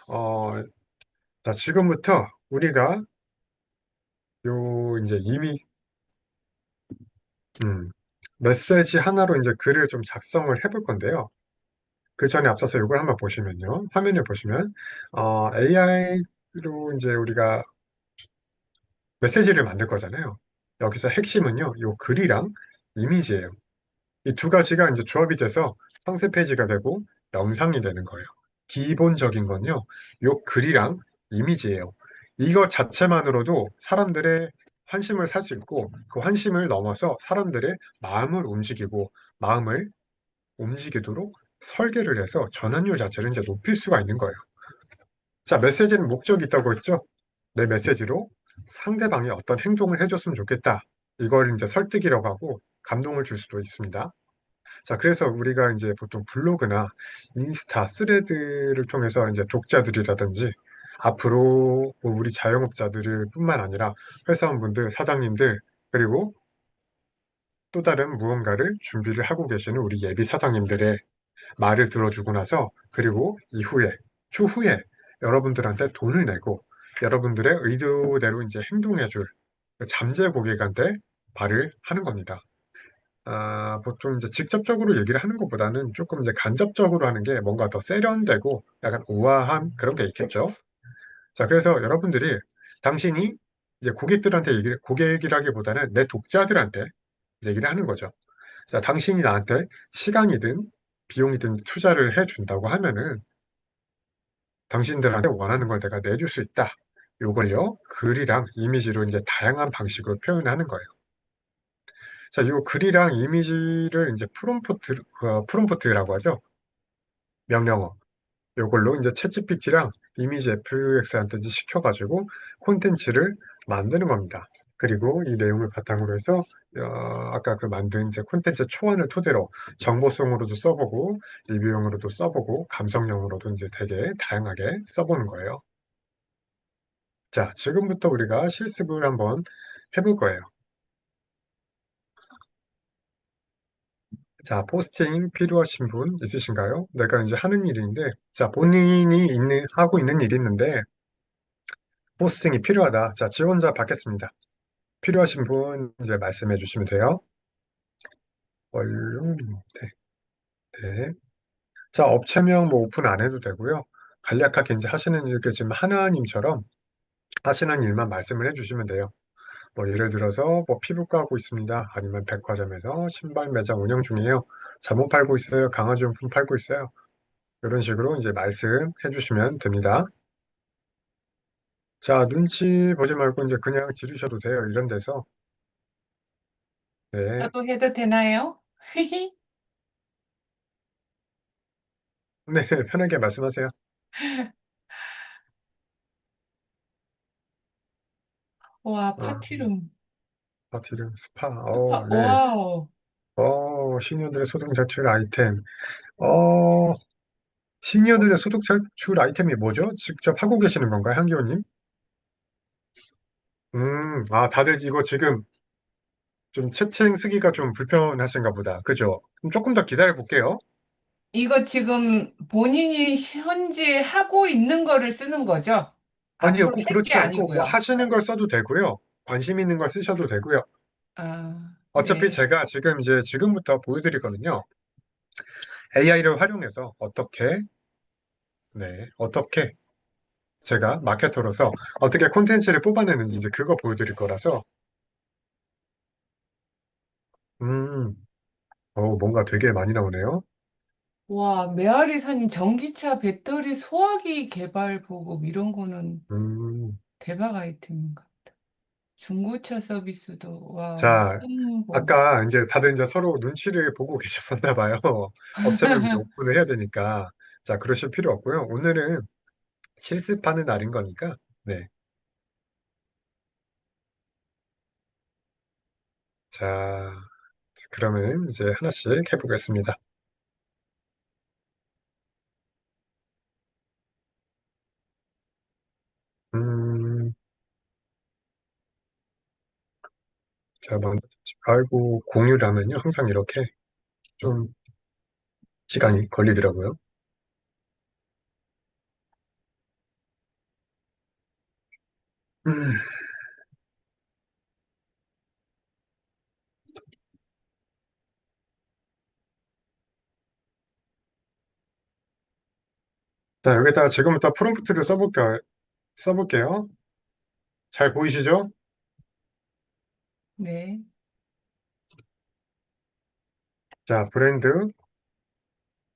어, 자, 지금부터 우리가 요 이제 음, 메시지 하나로 이제 글을 좀 작성을 해볼 건데요. 그 전에 앞서서 이걸 한번 보시면요. 화면을 보시면, AI로 이제 우리가 메시지를 만들 거잖아요. 여기서 핵심은요, 요 글이랑 이미지예요. 이 두 가지가 이제 조합이 돼서 상세 페이지가 되고 영상이 되는 거예요. 기본적인 건요, 요 글이랑 이미지예요. 이거 자체만으로도 사람들의 환심을 살 수 있고, 그 환심을 넘어서 사람들의 마음을 움직이고, 마음을 움직이도록 설계를 해서 전환율 자체를 이제 높일 수가 있는 거예요. 자, 메시지는 목적이 있다고 했죠? 내 메시지로 상대방이 어떤 행동을 해줬으면 좋겠다. 이걸 이제 설득이라고 하고 감동을 줄 수도 있습니다. 자, 그래서 우리가 이제 보통 블로그나 인스타, 스레드를 통해서 이제 독자들이라든지 앞으로 뭐 우리 자영업자들 뿐만 아니라 회사원분들, 사장님들, 그리고 또 다른 무언가를 준비를 하고 계시는 우리 예비 사장님들의 말을 들어주고 나서 그리고 이후에 추후에 여러분들한테 돈을 내고 여러분들의 의도대로 이제 행동해줄 잠재 고객한테 말을 하는 겁니다. 보통 이제 직접적으로 얘기를 하는 것보다는 조금 이제 간접적으로 하는 게 뭔가 더 세련되고 약간 우아한 그런 게 있겠죠. 자, 그래서 여러분들이 당신이 이제 고객들한테 고객이라기보다는 내 독자들한테 얘기를 하는 거죠. 자, 당신이 나한테 시간이든 비용이든 투자를 해준다고 하면은 당신들한테 원하는 걸 내가 내줄 수 있다. 요걸요, 글이랑 이미지로 이제 다양한 방식으로 표현하는 거예요. 자, 요 글이랑 이미지를 이제 프롬프트라고 하죠. 명령어. 요걸로 이제 챗GPT랑 이미지 FX한테 이제 시켜가지고 콘텐츠를 만드는 겁니다. 그리고 이 내용을 바탕으로 해서 아까 그 만든 이제 콘텐츠 초안을 토대로 정보성으로도 써보고 리뷰용으로도 써보고 감성용으로도 이제 되게 다양하게 써보는 거예요. 자, 지금부터 우리가 실습을 한번 해볼 거예요. 자, 포스팅 필요하신 분 있으신가요? 내가 이제 하는 일인데, 자, 본인이 하고 있는 일이 있는데, 포스팅이 필요하다. 자, 지원자 받겠습니다. 필요하신 분 이제 말씀해 주시면 돼요. 원룸 네, 네. 자, 업체명 뭐 오픈 안 해도 되고요. 간략하게 이제 하시는 일, 지금 하나님처럼 하시는 일만 말씀을 해주시면 돼요. 뭐 예를 들어서 뭐 피부과 하고 있습니다. 아니면 백화점에서 신발 매장 운영 중이에요. 잠옷 팔고 있어요. 강아지 용품 팔고 있어요. 이런 식으로 이제 말씀해 주시면 됩니다. 자, 눈치 보지 말고 이제 그냥 지르셔도 돼요. 이런 데서. 네. 저도 해도 되나요? 네, 편하게 말씀하세요. 와, 어, 파티룸. 파티룸, 스파, 네. 와우. 시니어들의 소득 자출 아이템. 어, 시니어들의 소득 자출 아이템이 뭐죠? 직접 하고 계시는 건가요, 한기호님? 다들 이거 지금 좀 채팅 쓰기가 좀 불편하신가 보다. 그죠? 그럼 조금 더 기다려 볼게요. 이거 지금 본인이 현재 하고 있는 거를 쓰는 거죠? 아니요, 앞으로 꼭 할 게 그렇지 않고, 뭐 아니고요. 하시는 걸 써도 되고요. 관심 있는 걸 쓰셔도 되고요. 어차피 네. 제가 지금 이제 지금부터 보여드리거든요. AI를 활용해서 어떻게 제가 마케터로서 어떻게 콘텐츠를 뽑아내는지 이제 그거 보여드릴 거라서, 음, 뭔가 되게 많이 나오네요. 와, 메아리사님 전기차 배터리 소화기 개발 보급 이런 거는 음, 대박 아이템인가? 중고차 서비스도 와, 자, 처음 본. 아까 이제 다들 이제 서로 눈치를 보고 계셨었나 봐요. 업체명 이제 오픈을 해야 되니까. 자, 그러실 필요 없고요. 오늘은 실습하는 날인 거니까, 네. 자, 그러면 이제 하나씩 해보겠습니다. 음, 자, 먼저, 아이고, 공유를 하면요. 항상 이렇게 좀 시간이 걸리더라고요. 음, 자, 여기다가 지금부터 프롬프트를 써볼게요. 잘 보이시죠? 네. 자, 브랜드.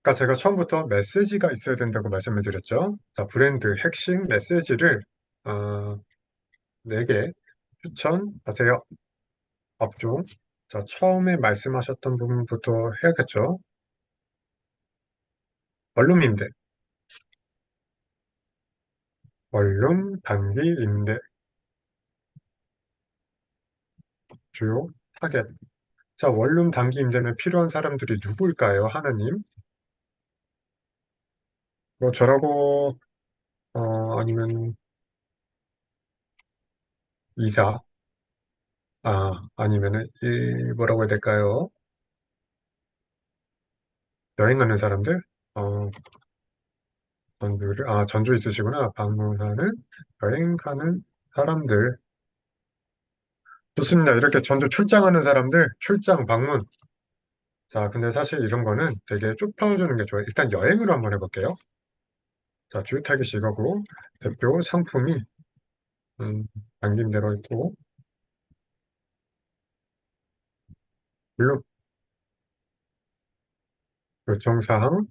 아까 제가 처음부터 메시지가 있어야 된다고 말씀을 드렸죠. 자, 브랜드 핵심 메시지를, 어, 4개 추천하세요. 업종. 자, 처음에 말씀하셨던 부분부터 해야겠죠. 원룸 임대, 원룸 단기 임대, 주요 타겟. 자, 원룸 단기 임대는 필요한 사람들이 누구일까요? 하나님. 뭐, 저라고, 아니면 이사, 아니면은, 뭐라고 해야 될까요? 여행하는 사람들? 어, 전주 있으시구나. 방문하는, 여행하는 사람들. 좋습니다. 이렇게 전주 출장하는 사람들, 출장, 방문. 자, 근데 사실 이런 거는 되게 쭉 펴주는 게 좋아요. 일단 여행으로 한번 해볼게요. 자, 주택이 이거고, 대표 상품이, 음, 남긴 대로 있고, 물론, 요청사항,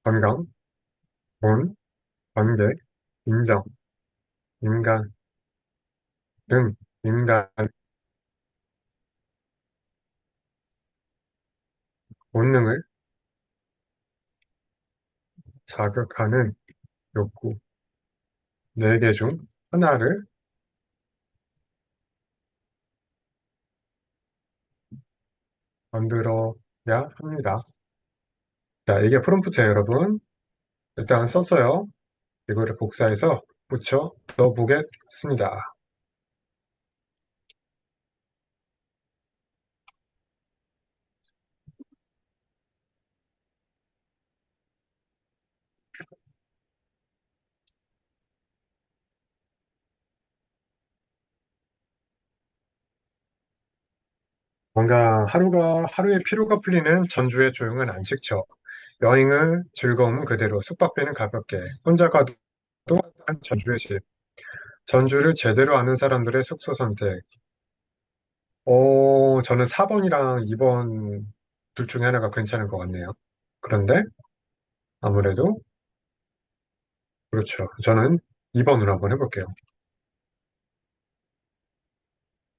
건강, 돈, 관계, 인정, 인간 등, 인간, 본능을 자극하는 욕구, 4개 중 하나를 만들어야 합니다. 자, 이게 프롬프트예요, 여러분. 일단 썼어요. 이거를 복사해서 붙여 넣어보겠습니다. 뭔가 하루의 피로가 풀리는 전주의 조용한 안식처. 여행은 즐거움은 그대로, 숙박비는 가볍게. 혼자 가도 한 전주의 집. 전주를 제대로 아는 사람들의 숙소 선택. 저는 4번이랑 2번 둘 중에 하나가 괜찮을 것 같네요. 그런데 아무래도 그렇죠. 저는 2번으로 한번 해볼게요.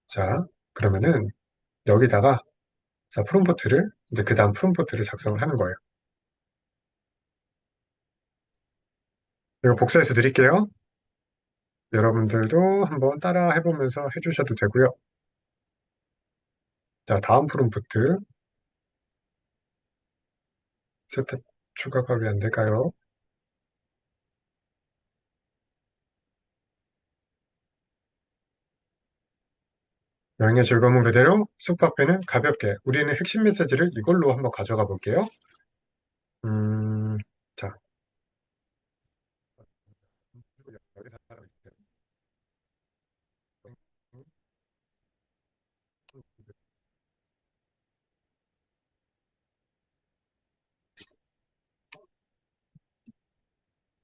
자, 그러면은 여기다가 자, 프롬프트를 이제 그 다음 프롬프트를 작성을 하는 거예요. 이거 복사해서 드릴게요. 여러분들도 한번 따라 해보면서 해주셔도 되고요. 자, 다음 프롬프트 세트 추가가 왜 안 될까요? 여행의 즐거움은 그대로, 숙박비는 가볍게. 우리는 핵심 메시지를 이걸로 한번 가져가 볼게요. 음, 자,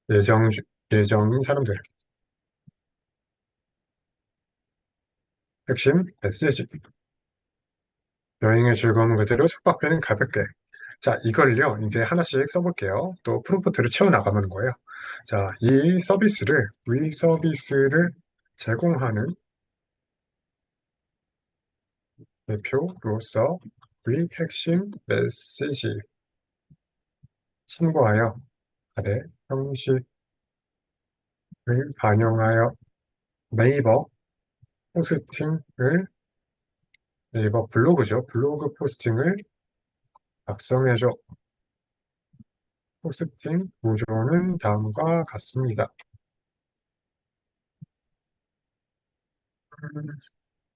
예정, 예정인 사람들. 핵심 메시지. 여행의 즐거움은 그대로, 숙박비는 가볍게. 자, 이걸요, 이제 하나씩 써볼게요. 또 프롬프트를 채워나가는 거예요. 자, 이 서비스를 제공하는 대표로서 의 핵심 메시지 참고하여 아래 형식을 반영하여 네이버 포스팅을 네이버 블로그죠. 블로그 포스팅을 작성해줘. 포스팅 구조는 다음과 같습니다.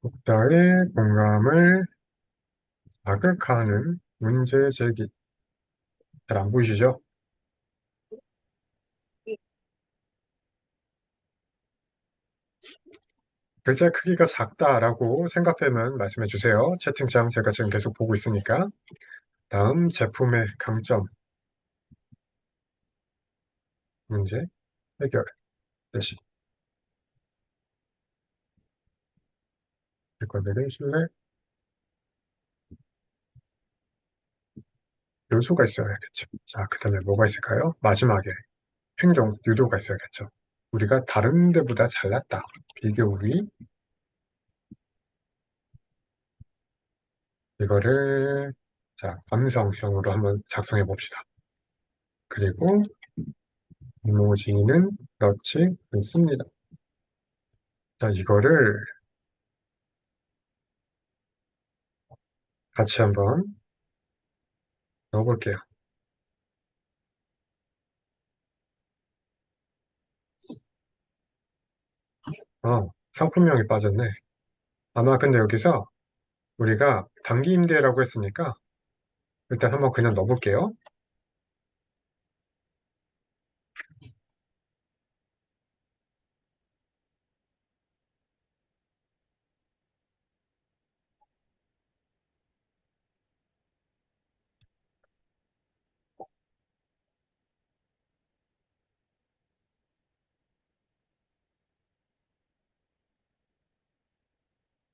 독자의 공감을 자극하는 문제 제기. 잘 안 보이시죠? 글자 크기가 작다라고 생각되면 말씀해 주세요. 채팅창 제가 지금 계속 보고 있으니까. 다음 제품의 강점, 문제, 해결, 대시, 객관되게 신뢰, 요소가 있어야겠죠. 자, 그 다음에 뭐가 있을까요? 마지막에 행동, 유도가 있어야겠죠. 우리가 다른 데보다 잘났다. 비교 우위, 이거를, 자, 감성형으로 한번 작성해 봅시다. 그리고 이모지는 넣지 않습니다. 자, 이거를 같이 한번 넣어볼게요. 상품명이 빠졌네. 아마 근데 여기서 우리가 단기 임대라고 했으니까 일단 한번 그냥 넣어볼게요.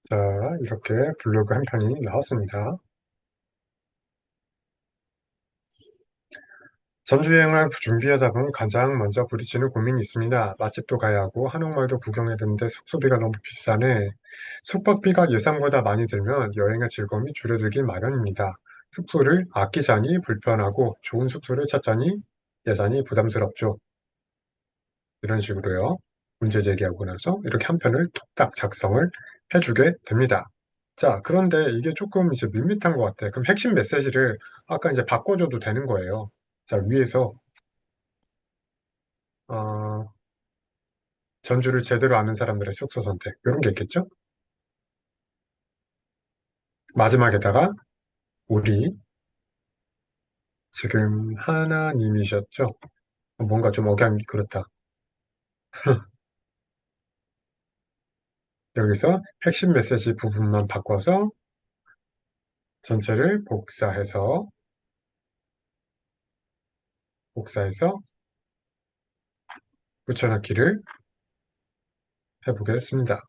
자, 이렇게 블로그 한 편이 나왔습니다. 전주 여행을 준비하다 보면 가장 먼저 부딪히는 고민이 있습니다. 맛집도 가야 하고 한옥마을도 구경해야 되는데 숙소비가 너무 비싸네. 숙박비가 예상보다 많이 들면 여행의 즐거움이 줄어들기 마련입니다. 숙소를 아끼자니 불편하고 좋은 숙소를 찾자니 예산이 부담스럽죠. 이런 식으로요. 문제 제기하고 나서 이렇게 한 편을 톡딱 작성을 해주게 됩니다. 자, 그런데 이게 조금 이제 밋밋한 것 같아. 그럼 핵심 메시지를 아까 이제 바꿔줘도 되는 거예요. 자, 위에서 어, 전주를 제대로 아는 사람들의 숙소 선택 이런 게 있겠죠? 마지막에다가 우리 지금 하나님이셨죠? 뭔가 좀 억양이 그렇다. 여기서 핵심 메시지 부분만 바꿔서 전체를 복사해서 붙여넣기를 해보겠습니다.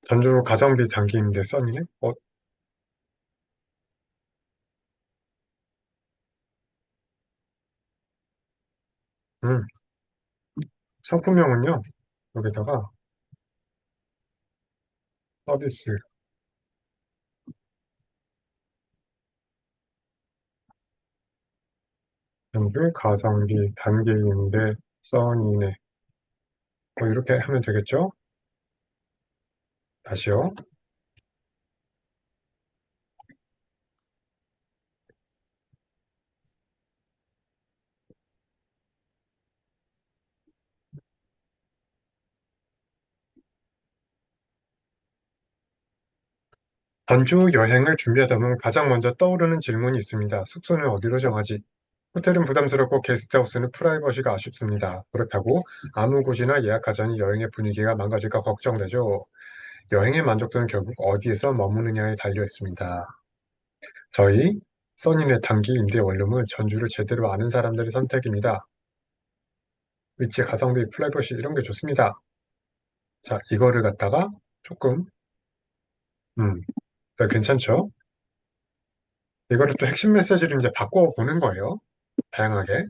전주 가성비 단기인데 써니네? 음, 상품명은요, 여기다가 서비스, 전주 가성비 단기인데 써니네. 이렇게 하면 되겠죠? 다시요. 전주 여행을 준비하다 보면 가장 먼저 떠오르는 질문이 있습니다. 숙소는 어디로 정하지? 호텔은 부담스럽고 게스트하우스는 프라이버시가 아쉽습니다. 그렇다고 아무 곳이나 예약하자니 여행의 분위기가 망가질까 걱정되죠. 여행의 만족도는 결국 어디에서 머무느냐에 달려 있습니다. 저희 써니네 단기 임대 원룸은 전주를 제대로 아는 사람들의 선택입니다. 위치, 가성비, 프라이버시 이런 게 좋습니다. 자, 이거를 갖다가 조금 음, 네, 괜찮죠? 이거를 또 핵심 메시지를 이제 바꿔보는 거예요. 다양하게.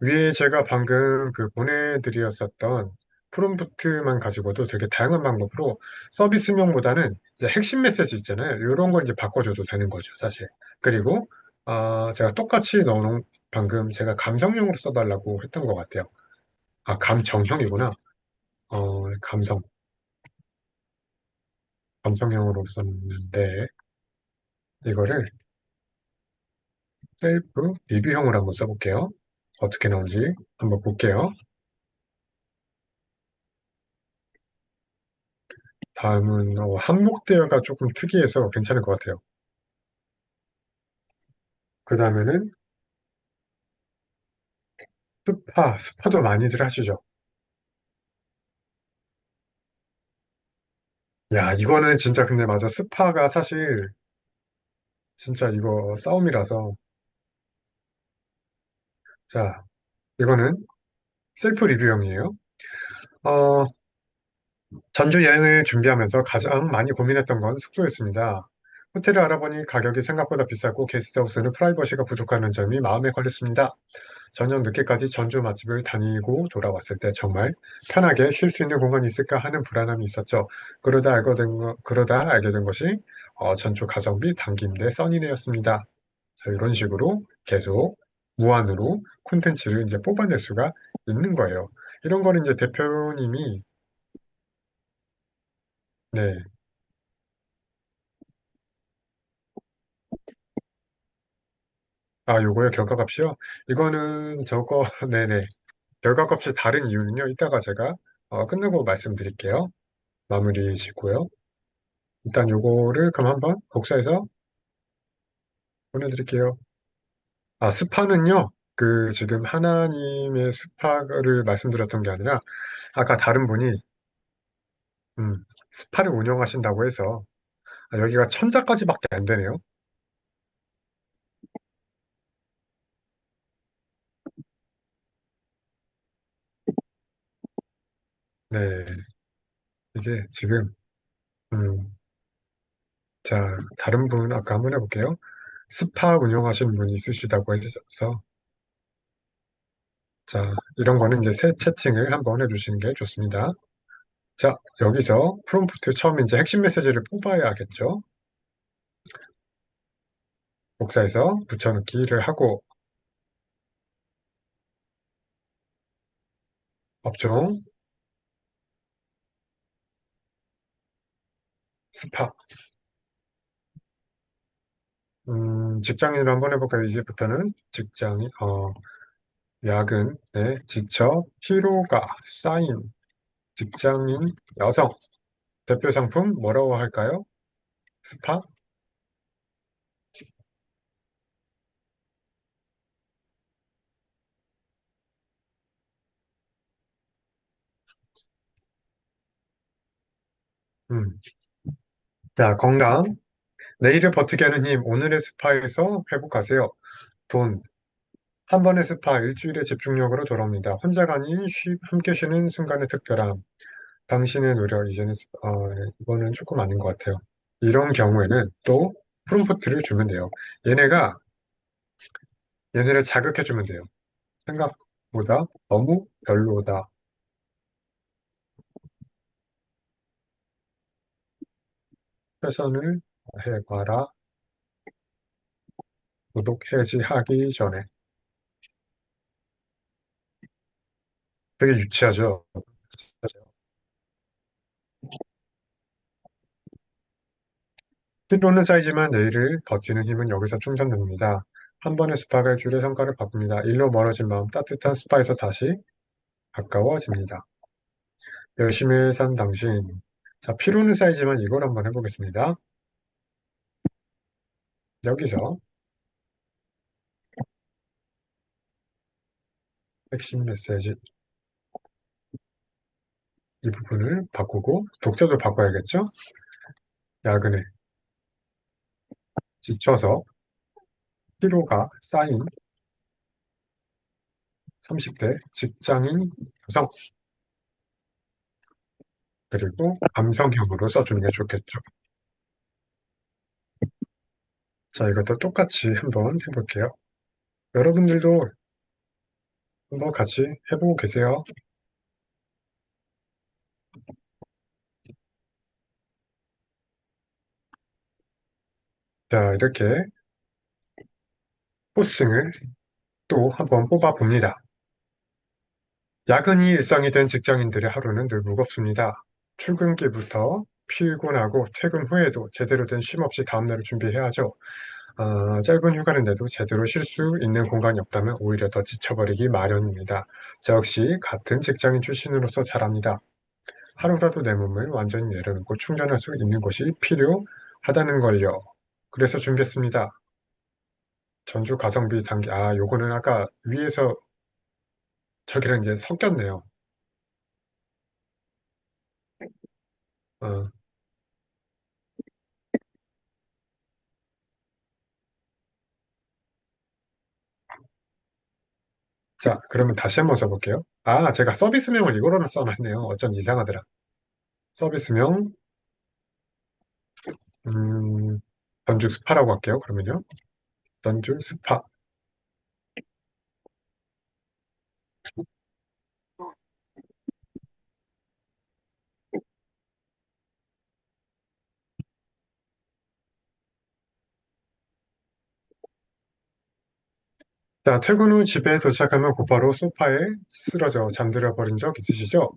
위에 제가 방금 그 보내드렸었던 프롬프트만 가지고도 되게 다양한 방법으로 서비스명보다는 이제 핵심 메시지 있잖아요. 이런 걸 이제 바꿔줘도 되는 거죠, 사실. 그리고 제가 똑같이 넣어놓은 방금 제가 감성용으로 써달라고 했던 것 같아요. 감정형이구나. 감성. 감성형으로 썼는데, 이거를 셀프 리뷰형으로 한번 써볼게요. 어떻게 나오는지 한번 볼게요. 다음은 한목대여가 조금 특이해서 괜찮을 것 같아요. 그 다음에는 스파도 많이들 하시죠. 야, 이거는 진짜 근데 맞아. 스파가 사실 진짜 이거 싸움이라서. 자, 이거는 셀프 리뷰형이에요. 어, 전주 여행을 준비하면서 가장 많이 고민했던 건 숙소였습니다. 호텔을 알아보니 가격이 생각보다 비싸고 게스트하우스는 프라이버시가 부족하는 점이 마음에 걸렸습니다. 저녁 늦게까지 전주 맛집을 다니고 돌아왔을 때 정말 편하게 쉴 수 있는 공간이 있을까 하는 불안함이 있었죠. 그러다 알게 된 것이 전주 가성비 단기임대 써니네였습니다. 자, 이런 식으로 계속 무한으로 콘텐츠를 이제 뽑아낼 수가 있는 거예요. 이런 거는 이제 대표님이 네. 아, 요거요, 결과값이요? 이거는 저거, 네네. 결과값이 다른 이유는요, 이따가 제가 끝나고 말씀드릴게요. 마무리 짓고요. 일단 요거를 그럼 한번 복사해서 보내드릴게요. 아, 스파는요, 그 지금 하나님의 스파를 말씀드렸던 게 아니라, 아까 다른 분이, 스파를 운영하신다고 해서, 여기가 천자까지밖에 안 되네요. 네. 이게 지금, 음, 자, 다른 분 아까 한번 해볼게요. 스파 운영하시는 분이 있으시다고 해서, 자, 이런 거는 이제 새 채팅을 한번 해주시는 게 좋습니다. 자, 여기서 프롬프트 처음 이제 핵심 메시지를 뽑아야겠죠. 복사해서 붙여넣기를 하고, 업종, 스파, 직장인으로 한번 해볼까요? 이제부터는 야근에 지쳐 피로가 쌓인 직장인 여성. 대표 상품 뭐라고 할까요? 스파? 음. 자, 건강. 내일을 버티게 하는 힘. 오늘의 스파에서 회복하세요. 돈. 한 번의 스파, 일주일의 집중력으로 돌아옵니다. 혼자가 아닌 함께 쉬는 순간의 특별함. 당신의 노력, 이거는 조금 아닌 것 같아요. 이런 경우에는 또 프롬프트를 주면 돼요. 얘네가, 얘네를 자극해주면 돼요. 생각보다 너무 별로다. 최선을 해봐라. 구독 해지하기 전에. 되게 유치하죠? 피로는 쌓이지만 내일을 버티는 힘은 여기서 충전됩니다. 한 번의 스파가 일주일의 성과를 바꿉니다. 일로 멀어진 마음 따뜻한 스파에서 다시 가까워집니다. 열심히 산 당신. 자, 피로는 쌓이지만 이걸 한번 해보겠습니다. 여기서 핵심 메시지 이 부분을 바꾸고 독자도 바꿔야겠죠? 야근에 지쳐서 피로가 쌓인 30대 직장인 여성 그리고 감성형으로 써주는 게 좋겠죠. 자, 이것도 똑같이 한번 해볼게요. 여러분들도 한번 같이 해보고 계세요. 자, 이렇게 포스팅을 또 한번 뽑아봅니다. 야근이 일상이 된 직장인들의 하루는 늘 무겁습니다. 출근길부터 피곤하고 퇴근 후에도 제대로 된 쉼 없이 다음날을 준비해야죠. 짧은 휴가를 내도 제대로 쉴 수 있는 공간이 없다면 오히려 더 지쳐버리기 마련입니다. 저 역시 같은 직장인 출신으로서 잘 압니다. 하루라도 내 몸을 완전히 내려놓고 충전할 수 있는 곳이 필요하다는 걸요. 그래서 준비했습니다. 전주 가성비 단기, 요거는 아까 위에서 저기랑 이제 섞였네요. 어, 자, 그러면 다시 한번 써볼게요. 제가 서비스명을 이거로는 써놨네요. 어쩐지 이상하더라. 서비스명, 음, 전주 스파라고 할게요. 그러면요. 전주 스파. 자, 퇴근 후 집에 도착하면 곧바로 소파에 쓰러져 잠들어 버린 적 있으시죠?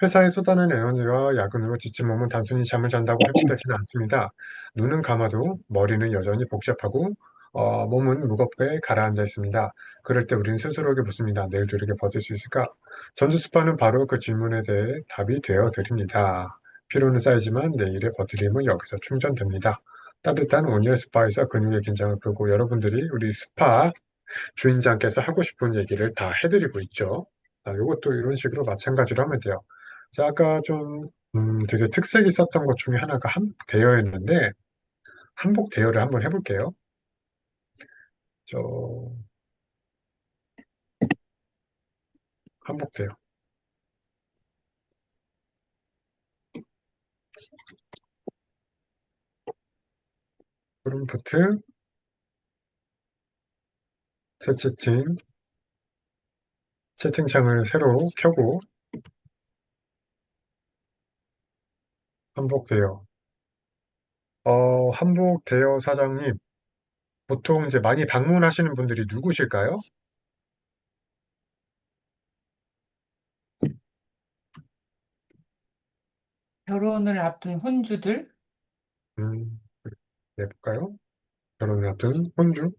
회사에 쏟아낸 에너지와 야근으로 지친 몸은 단순히 잠을 잔다고 회복되지는 않습니다. 눈은 감아도 머리는 여전히 복잡하고 몸은 무겁게 가라앉아 있습니다. 그럴 때 우리는 스스로에게 묻습니다. 내일도 이렇게 버틸 수 있을까? 전주 스파는 바로 그 질문에 대해 답이 되어 드립니다. 피로는 쌓이지만 내일의 버티림은 여기서 충전됩니다. 따뜻한 온열 스파에서 근육의 긴장을 풀고 여러분들이 우리 스파 주인장께서 하고 싶은 얘기를 다 해드리고 있죠. 이것도 이런 식으로 마찬가지로 하면 돼요. 자, 아까 좀 되게 특색 있었던 것 중에 하나가 한복 대여였는데 한복 대여를 한번 해볼게요. 저 한복 대여. 프롬프트 새 채팅창을 새로 켜고 한복 대여. 한복 대여 사장님 보통 이제 많이 방문하시는 분들이 누구실까요? 결혼을 앞둔 혼주들? 해볼까요? 결혼을 앞둔 혼주.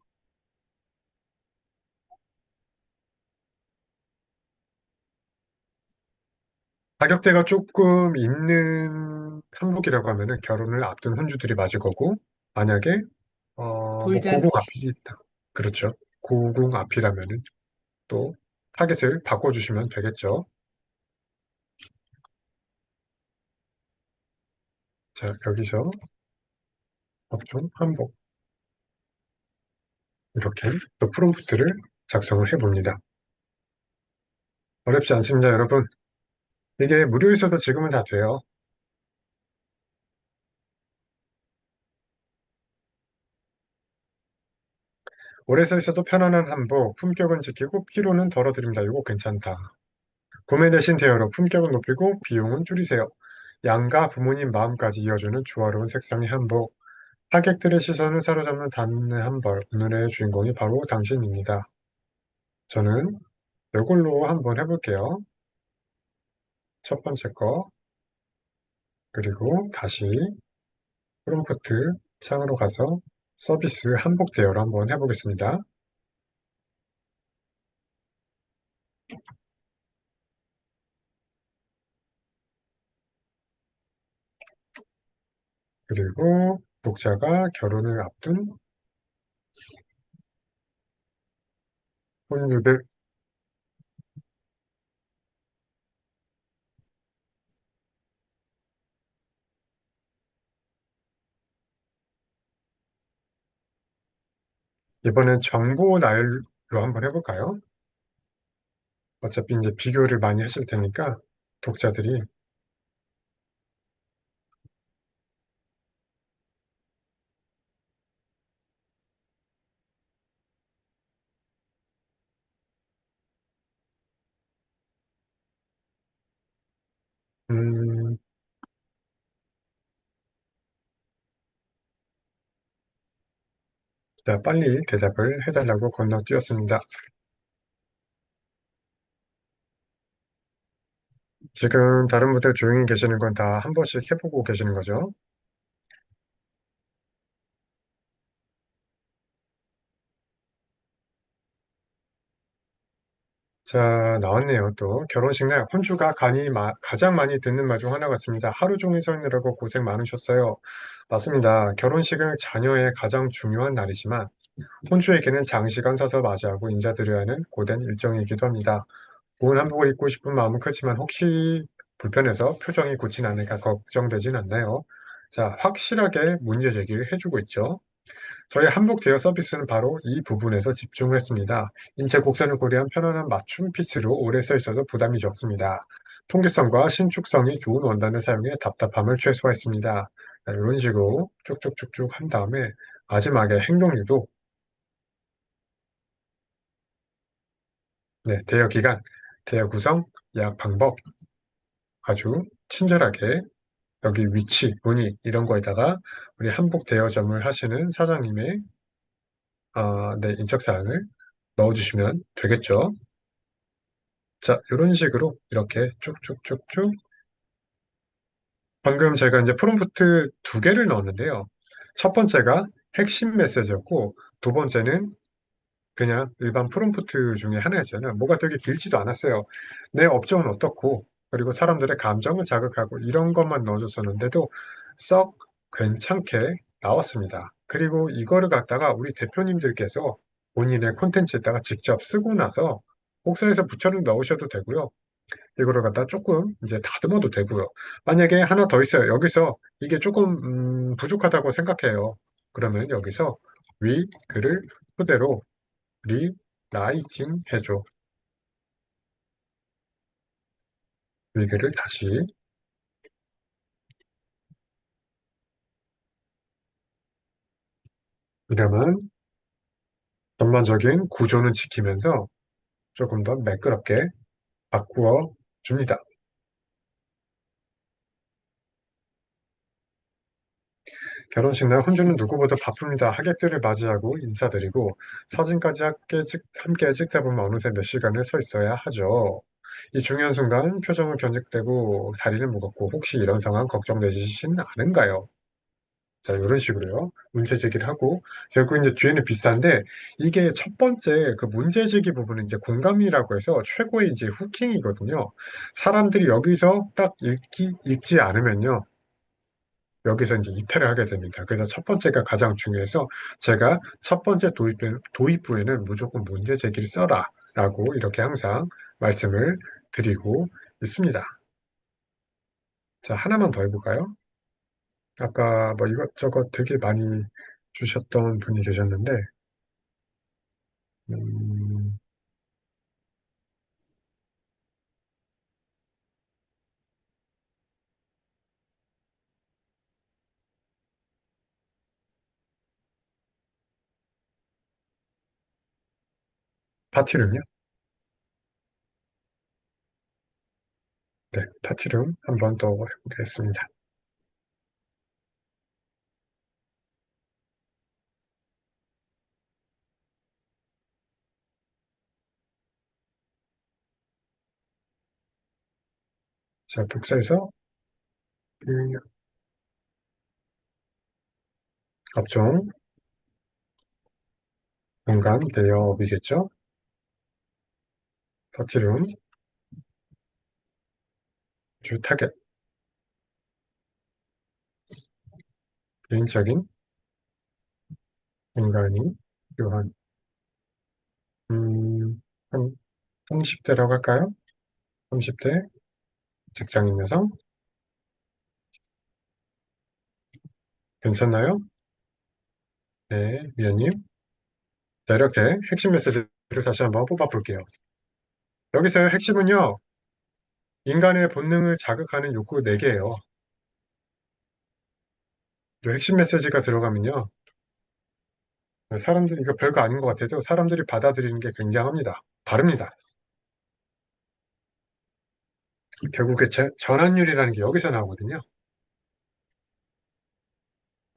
가격대가 조금 있는 한복이라고 하면은 결혼을 앞둔 혼주들이 맞을 거고, 만약에, 뭐, 고궁 돌잔치. 앞이 있다. 그렇죠. 고궁 앞이라면은 또 타겟을 바꿔주시면 되겠죠. 자, 여기서 업종 한복. 이렇게 또 프롬프트를 작성을 해봅니다. 어렵지 않습니다, 여러분. 이게 무료에서도 지금은 다 돼요. 오래 서 있어도 편안한 한복, 품격은 지키고 피로는 덜어드립니다. 이거 괜찮다. 구매 대신 대여로 품격은 높이고 비용은 줄이세요. 양가 부모님 마음까지 이어주는 조화로운 색상의 한복. 하객들의 시선을 사로잡는 단의 한 벌. 오늘의 주인공이 바로 당신입니다. 저는 이걸로 한번 해볼게요. 첫 번째 거. 그리고 다시 프롬프트 창으로 가서 서비스 한복 대여를 한번 해보겠습니다. 그리고 독자가 결혼을 앞둔 혼주들. 이번엔 정보 나열로 한번 해볼까요? 어차피 이제 비교를 많이 하실 테니까 독자들이 음, 자, 빨리 대답을 해달라고 건너뛰었습니다. 지금 다른 분들 조용히 계시는 건 다 한 번씩 해보고 계시는 거죠? 자, 나왔네요. 또 결혼식 날 혼주가 가장 많이 듣는 말 중 하나 같습니다. 하루 종일 서 있느라고 고생 많으셨어요. 맞습니다. 결혼식은 자녀의 가장 중요한 날이지만 혼주에게는 장시간 서서 맞이하고 인사드려야 하는 고된 일정이기도 합니다. 좋은 한복을 입고 싶은 마음은 크지만 혹시 불편해서 표정이 굳진 않을까 걱정되진 않나요? 자, 확실하게 문제 제기를 해주고 있죠. 저희 한복 대여 서비스는 바로 이 부분에서 집중을 했습니다. 인체 곡선을 고려한 편안한 맞춤 핏으로 오래 써 있어서 부담이 적습니다. 통기성과 신축성이 좋은 원단을 사용해 답답함을 최소화했습니다. 자, 이런 식으로 쭉쭉쭉쭉 한 다음에 마지막에 행동류도 네, 대여 기간, 대여 구성, 예약 방법 아주 친절하게 여기 위치, 문의 이런 거에다가 우리 한복 대여점을 하시는 사장님의 네, 인적사항을 넣어주시면 되겠죠. 자, 이런 식으로 이렇게 쭉쭉쭉쭉 방금 제가 이제 프롬프트 두 개를 넣었는데요. 첫 번째가 핵심 메시지였고 두 번째는 그냥 일반 프롬프트 중에 하나였잖아요. 뭐가 되게 길지도 않았어요. 내 업종은 어떻고 그리고 사람들의 감정을 자극하고 이런 것만 넣어줬었는데도 썩 괜찮게 나왔습니다. 그리고 이거를 갖다가 우리 대표님들께서 본인의 콘텐츠에다가 직접 쓰고 나서 복사해서 붙여는 넣으셔도 되고요. 이거를 갖다 조금 이제 다듬어도 되고요. 만약에 하나 더 있어요. 여기서 이게 조금 부족하다고 생각해요. 그러면 여기서 위 글을 토대로 리라이팅 해줘. 위 글을 다시 이러면 전반적인 구조는 지키면서 조금 더 매끄럽게 바꾸어 줍니다. 결혼식 날 혼주는 누구보다 바쁩니다. 하객들을 맞이하고 인사드리고 사진까지 함께 찍다 보면 어느새 몇 시간을 서 있어야 하죠. 이 중요한 순간 표정은 견직되고 다리는 무겁고 혹시 이런 상황 걱정되시진 않은가요? 자, 이런 식으로요. 문제 제기를 하고 결국 이제 뒤에는 비싼데 이게 첫 번째 그 문제 제기 부분은 이제 공감이라고 해서 최고의 이제 후킹이거든요. 사람들이 여기서 딱 읽지 않으면요. 여기서 이제 이탈을 하게 됩니다. 그래서 첫 번째가 가장 중요해서 제가 첫 번째 도입부에는 무조건 문제 제기를 써라 라고 이렇게 항상 말씀을 드리고 있습니다. 자, 하나만 더 해볼까요? 아까 뭐 이것저것 되게 많이 주셨던 분이 계셨는데, 음, 파티룸이요? 네, 파티룸 한번 더 해보겠습니다. 자, 복사해서 이 업종, 공간, 대여업이겠죠? 파티룸, 주 타겟, 개인적인 공간이 필요한 한 30대라고 할까요? 30대 직장인 여성 괜찮나요? 네, 위원님. 자, 이렇게 핵심 메시지를 다시 한번 뽑아볼게요. 여기서 핵심은요, 인간의 본능을 자극하는 욕구 4개예요. 이 핵심 메시지가 들어가면요, 사람들이 이거 별거 아닌 것 같아도 사람들이 받아들이는 게 굉장합니다. 다릅니다. 결국에 전환율이라는 게 여기서 나오거든요.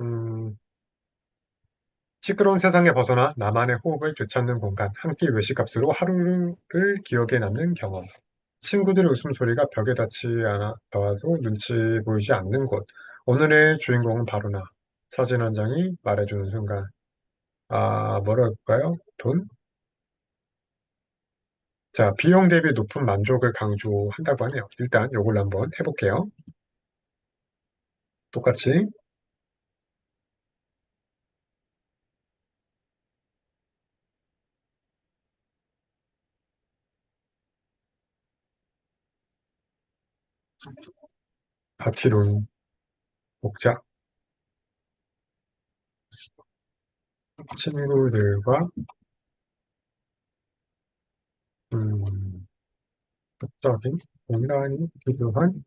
음, 시끄러운 세상에 벗어나 나만의 호흡을 되찾는 공간, 한 끼 외식값으로 하루를 기억에 남는 경험. 친구들의 웃음소리가 벽에 닿지 않아도 눈치 보이지 않는 곳. 오늘의 주인공은 바로 나. 사진 한 장이 말해주는 순간. 뭐랄까요? 돈? 자, 비용 대비 높은 만족을 강조한다고 하네요. 일단 요걸로 한번 해볼게요. 똑같이 파티룸, 목자, 친구들과 음, 적인 공간이 필요한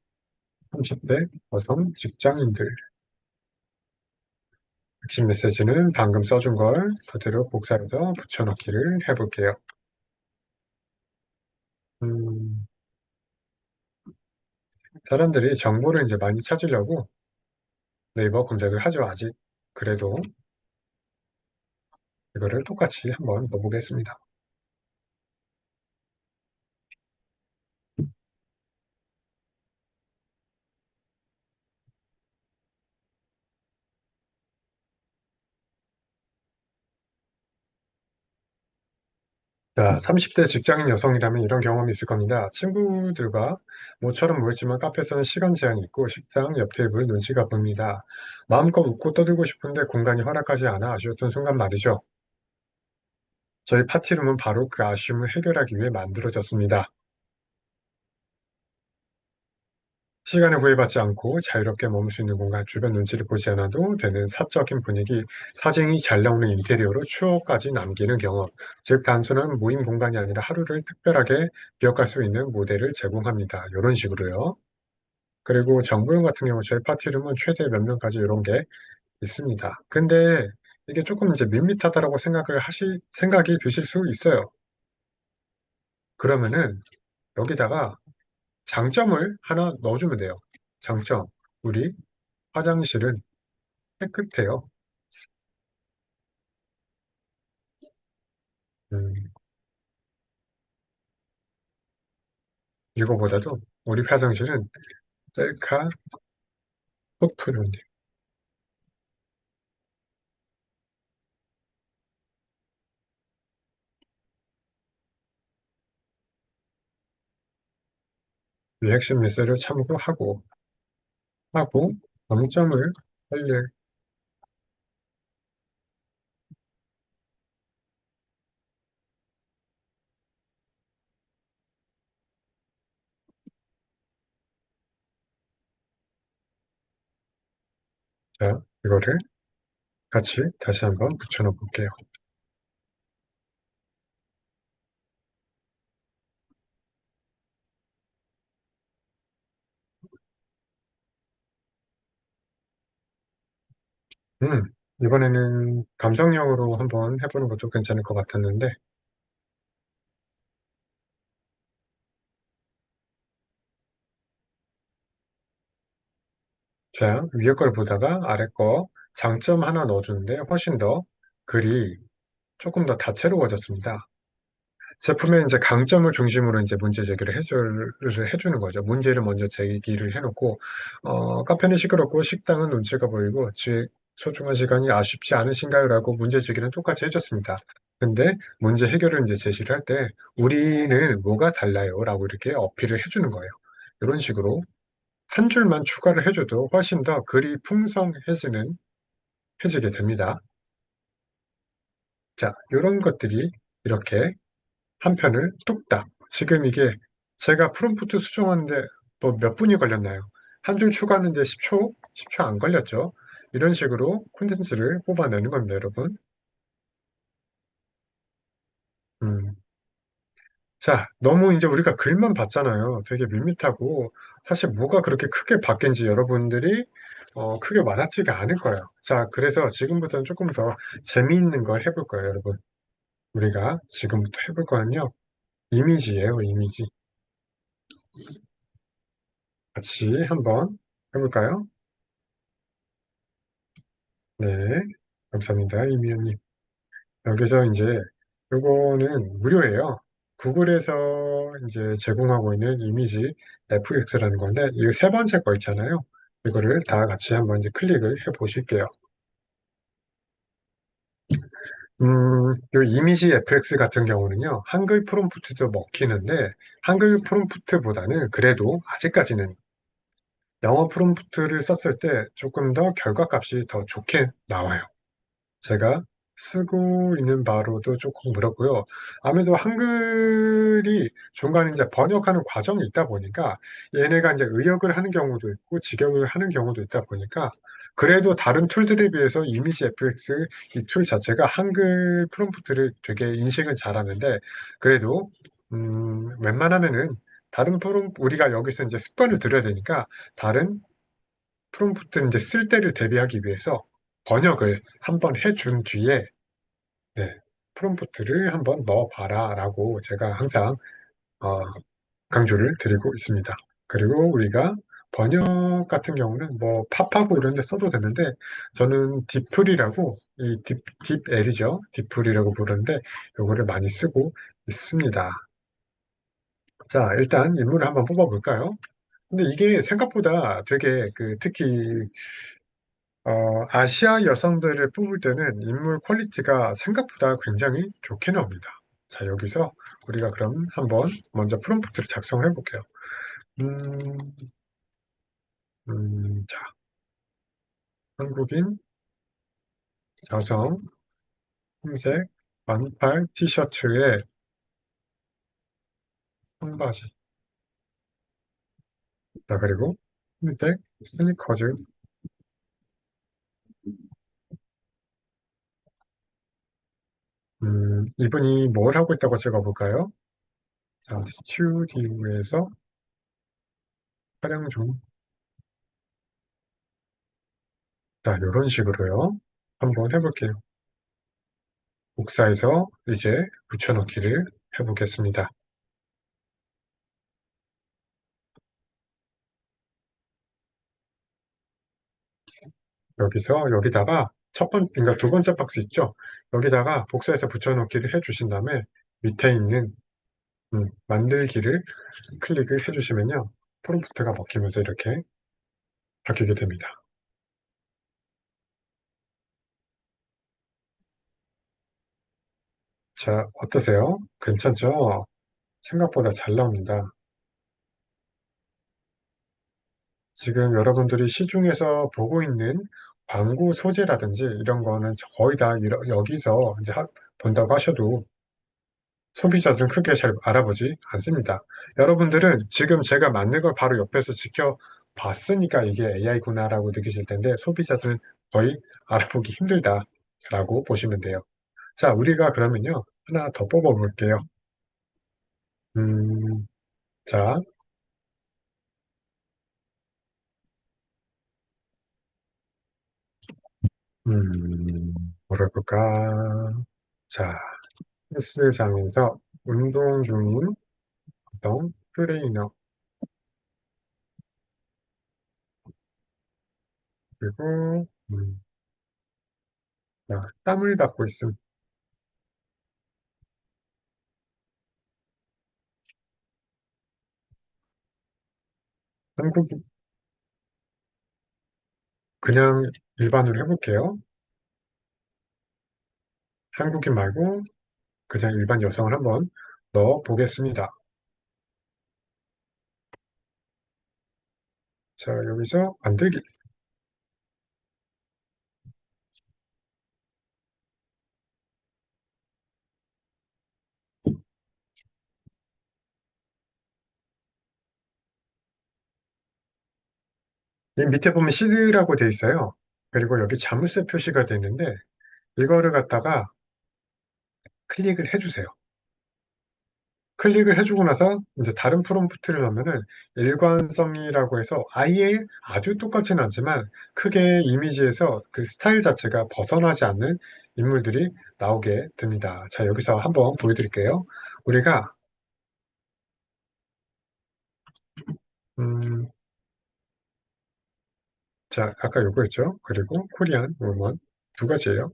30대 여성 직장인들. 핵심 메시지는 방금 써준 걸 그대로 복사해서 붙여넣기를 해볼게요. 음, 사람들이 정보를 이제 많이 찾으려고 네이버 검색을 하죠, 아직. 그래도 이거를 똑같이 한번 넣어보겠습니다. 자, 30대 직장인 여성이라면 이런 경험이 있을 겁니다. 친구들과 모처럼 모였지만 카페에서는 시간 제한이 있고 식당 옆 테이블 눈치가 보입니다. 마음껏 웃고 떠들고 싶은데 공간이 허락하지 않아 아쉬웠던 순간 말이죠. 저희 파티룸은 바로 그 아쉬움을 해결하기 위해 만들어졌습니다. 시간에 구애받지 않고 자유롭게 머물 수 있는 공간, 주변 눈치를 보지 않아도 되는 사적인 분위기, 사진이 잘 나오는 인테리어로 추억까지 남기는 경험. 즉, 단순한 모임 공간이 아니라 하루를 특별하게 기억할 수 있는 모델을 제공합니다. 이런 식으로요. 그리고 정보용 같은 경우 저희 파티룸은 최대 몇 명까지 이런 게 있습니다. 근데 이게 조금 이제 밋밋하다라고 생각이 드실 수 있어요. 그러면은 여기다가 장점을 하나 넣어주면 돼요. 장점. 우리 화장실은 깨끗해요. 음, 이거보다도 우리 화장실은 셀카 포토존 리액션 메시지를 하고 장점을 살릴 자, 이거를 같이 다시 한번 붙여넣어 볼게요. 음, 이번에는 감성형으로 한번 해보는 것도 괜찮을 것 같았는데, 자, 위에 걸 보다가 아래 거 장점 하나 넣어주는데 훨씬 더 글이 조금 더 다채로워졌습니다. 제품의 이제 강점을 중심으로 이제 문제 제기를 해주는 거죠. 문제를 먼저 제기를 해놓고, 카페는 시끄럽고 식당은 눈치가 보이고, 소중한 시간이 아쉽지 않으신가요? 라고 문제 제기는 똑같이 해줬습니다. 근데 문제 해결을 이제 제시를 할 때, 우리는 뭐가 달라요? 라고 이렇게 어필을 해주는 거예요. 이런 식으로 한 줄만 추가를 해줘도 훨씬 더 글이 해지게 됩니다. 자, 이런 것들이 이렇게 한 편을 뚝딱. 지금 이게 제가 프롬프트 수정하는데 뭐 몇 분이 걸렸나요? 한 줄 추가하는데 10초? 10초 안 걸렸죠? 이런 식으로 콘텐츠를 뽑아내는 겁니다, 여러분. 음. 자, 너무 이제 우리가 글만 봤잖아요. 되게 밋밋하고 사실 뭐가 그렇게 크게 바뀐지 여러분들이 크게 와닿지가 않을 거예요. 자, 그래서 지금부터는 조금 더 재미있는 걸 해볼 거예요, 여러분. 우리가 지금부터 해볼 거는요, 이미지예요, 이미지. 같이 한번 해볼까요? 네, 감사합니다. 이미연님. 여기서 이제 요거는 무료예요. 구글에서 이제 제공하고 있는 이미지 FX라는 건데, 이 세 번째 거 있잖아요. 이거를 다 같이 한번 이제 클릭을 해 보실게요. 이 이미지 FX 같은 경우는요, 한글 프롬프트도 먹히는데, 한글 프롬프트보다는 그래도 아직까지는 영어 프롬프트를 썼을 때 조금 더 결과값이 더 좋게 나와요. 제가 쓰고 있는 바로도 조금 그렇고요. 아무래도 한글이 중간에 이제 번역하는 과정이 있다 보니까 얘네가 이제 의역을 하는 경우도 있고 직역을 하는 경우도 있다 보니까 그래도 다른 툴들에 비해서 이미지 FX 이 툴 자체가 한글 프롬프트를 되게 인식은 잘하는데 그래도 웬만하면은 다른 우리가 여기서 이제 습관을 들여야 되니까 다른 프롬프트 이제 쓸 때를 대비하기 위해서 번역을 한번 해준 뒤에 네, 프롬프트를 한번 넣어봐라 라고 제가 항상 어, 강조를 드리고 있습니다. 그리고 우리가 번역 같은 경우는 뭐 팝하고 이런 데 써도 되는데 저는 디플이라고 이 딥L이죠. 디플이라고 부르는데 요거를 많이 쓰고 있습니다. 자, 일단 인물을 한번 뽑아볼까요? 근데 이게 생각보다 되게 특히 아시아 여성들을 뽑을 때는 인물 퀄리티가 생각보다 굉장히 좋게 나옵니다. 자, 여기서 우리가 그럼 한번 먼저 프롬프트를 작성을 해볼게요. 음, 자, 한국인 여성 흰색 반팔 티셔츠에 청바지. 자, 그리고 흰색 스니커즈. 이분이 뭘 하고 있다고 찍어볼까요? 자, 스튜디오에서 촬영 중. 자, 이런 식으로요. 한번 해볼게요. 복사해서 이제 붙여넣기를 해보겠습니다. 여기서 여기다가 그러니까 두 번째 박스 있죠? 여기다가 복사해서 붙여넣기를 해주신 다음에 밑에 있는 만들기를 클릭을 해주시면요. 프롬프트가 먹히면서 이렇게 바뀌게 됩니다. 자, 어떠세요? 괜찮죠? 생각보다 잘 나옵니다. 지금 여러분들이 시중에서 보고 있는 광고 소재라든지 이런 거는 거의 다 여기서 이제 본다고 하셔도 소비자들은 크게 잘 알아보지 않습니다. 여러분들은 지금 제가 만든 걸 바로 옆에서 지켜봤으니까 이게 AI구나라고 느끼실 텐데 소비자들은 거의 알아보기 힘들다라고 보시면 돼요. 자, 우리가 그러면요. 하나 더 뽑아볼게요. 음, 자, 뭐라 볼까? 자, 헬스장에서 운동 중인 여성 트레이너 그리고 자, 땀을 닦고 있음. 한국 그냥 일반으로 해볼게요. 한국인 말고 그냥 일반 여성을 한번 넣어 보겠습니다. 자, 여기서 만들기. 이 밑에 보면 시드라고 돼 있어요. 그리고 여기 자물쇠 표시가 돼 있는데 이거를 갖다가 클릭을 해주세요. 클릭을 해주고 나서 이제 다른 프롬프트를 넣으면은 일관성이라고 해서 아예 아주 똑같지는 않지만 크게 이미지에서 그 스타일 자체가 벗어나지 않는 인물들이 나오게 됩니다. 자, 여기서 한번 보여드릴게요. 우리가 음, 자, 아까 요거였죠. 그리고 코리안 우먼 두 가지예요.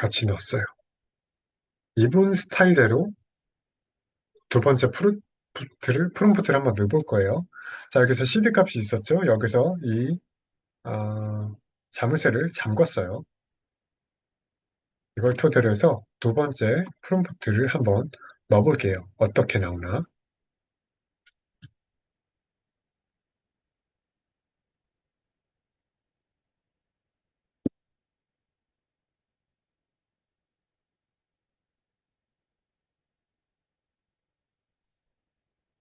같이 넣었어요. 이분 스타일대로 두 번째 프롬프트를 한번 넣어볼 거예요. 자, 여기서 시드 값이 있었죠? 여기서 자물쇠를 잠궜어요. 이걸 토대로 해서 두 번째 프롬프트를 한번 넣어볼게요. 어떻게 나오나?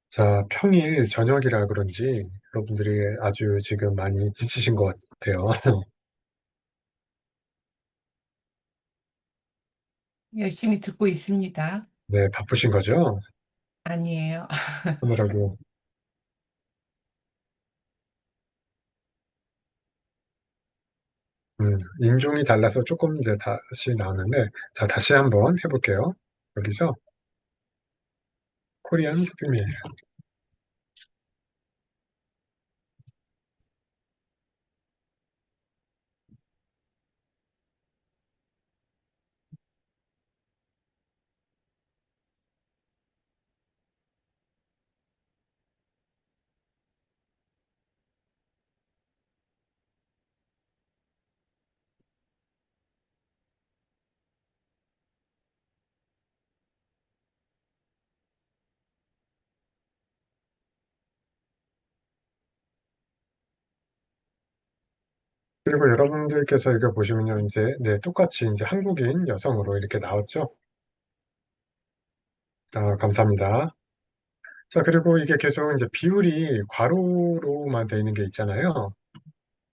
자, 평일 저녁이라 그런지 여러분들이 아주 지금 많이 지치신 것 같아요. 열심히 듣고 있습니다. 네, 바쁘신 거죠? 아니에요. 하느라고. 인종이 달라서 조금 이제 다시 나오는데, 자, 다시 한번 해볼게요. 여기서 코리안 비밀. 그리고 여러분들께서 이거 보시면요, 이제, 네, 똑같이 이제 한국인 여성으로 이렇게 나왔죠? 아, 감사합니다. 자, 그리고 이게 계속 이제 비율이 괄호로만 되어 있는 게 있잖아요.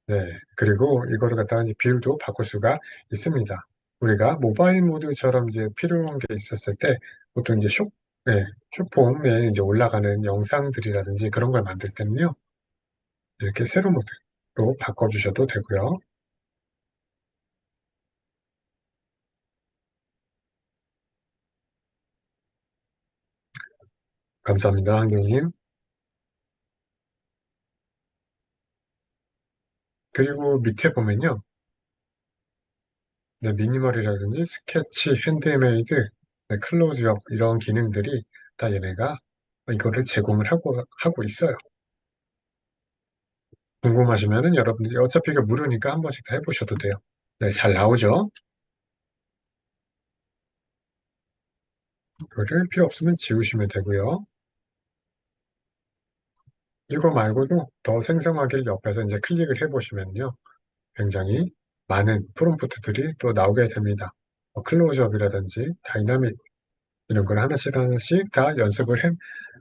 네. 그리고 이거를 갖다가 이제 비율도 바꿀 수가 있습니다. 우리가 모바일 모드처럼 이제 필요한 게 있었을 때 보통 이제 네, 숏폼에 이제 올라가는 영상들이라든지 그런 걸 만들 때는요. 이렇게 세로 모드로 바꿔주셔도 되고요. 감사합니다, 한경님. 그리고 밑에 보면요. 네, 미니멀이라든지 스케치, 핸드메이드, 네, 클로즈업 이런 기능들이 다 얘네가 이거를 제공을 하고 있어요. 궁금하시면은 여러분들이 어차피 이거 무료니까 한 번씩 다 해보셔도 돼요. 네, 잘 나오죠? 이거를 필요 없으면 지우시면 되고요. 이거 말고도 더 생성하기를 옆에서 이제 클릭을 해보시면요. 굉장히 많은 프롬프트들이 또 나오게 됩니다. 클로즈업이라든지 다이나믹 이런 걸 하나씩 하나씩 다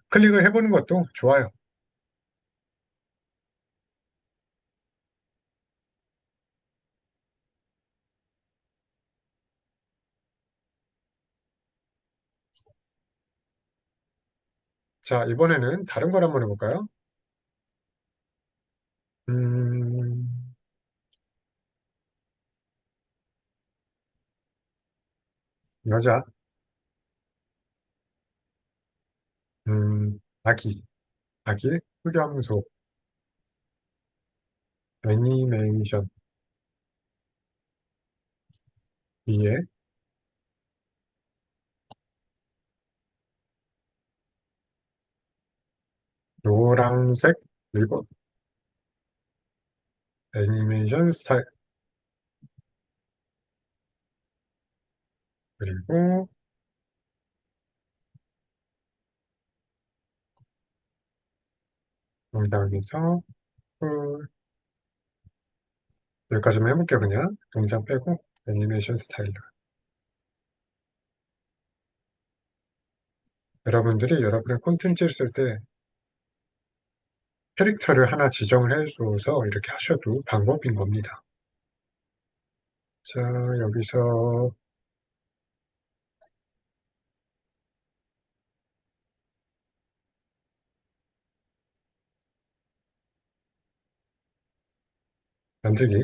클릭을 해보는 것도 좋아요. 자, 이번에는 다른 걸 한번 해볼까요? 음, 여자, 아기, 아기, 흑염소, 애니메이션, 위에 노란색 리본, 애니메이션 스타일, 그리고 동작에서 여기까지만 해볼게요, 그냥. 동작 빼고 애니메이션 스타일로. 여러분들이 여러분의 콘텐츠를 쓸 때 캐릭터를 하나 지정을 해줘서 이렇게 하셔도 방법인 겁니다. 자, 여기서 만들기.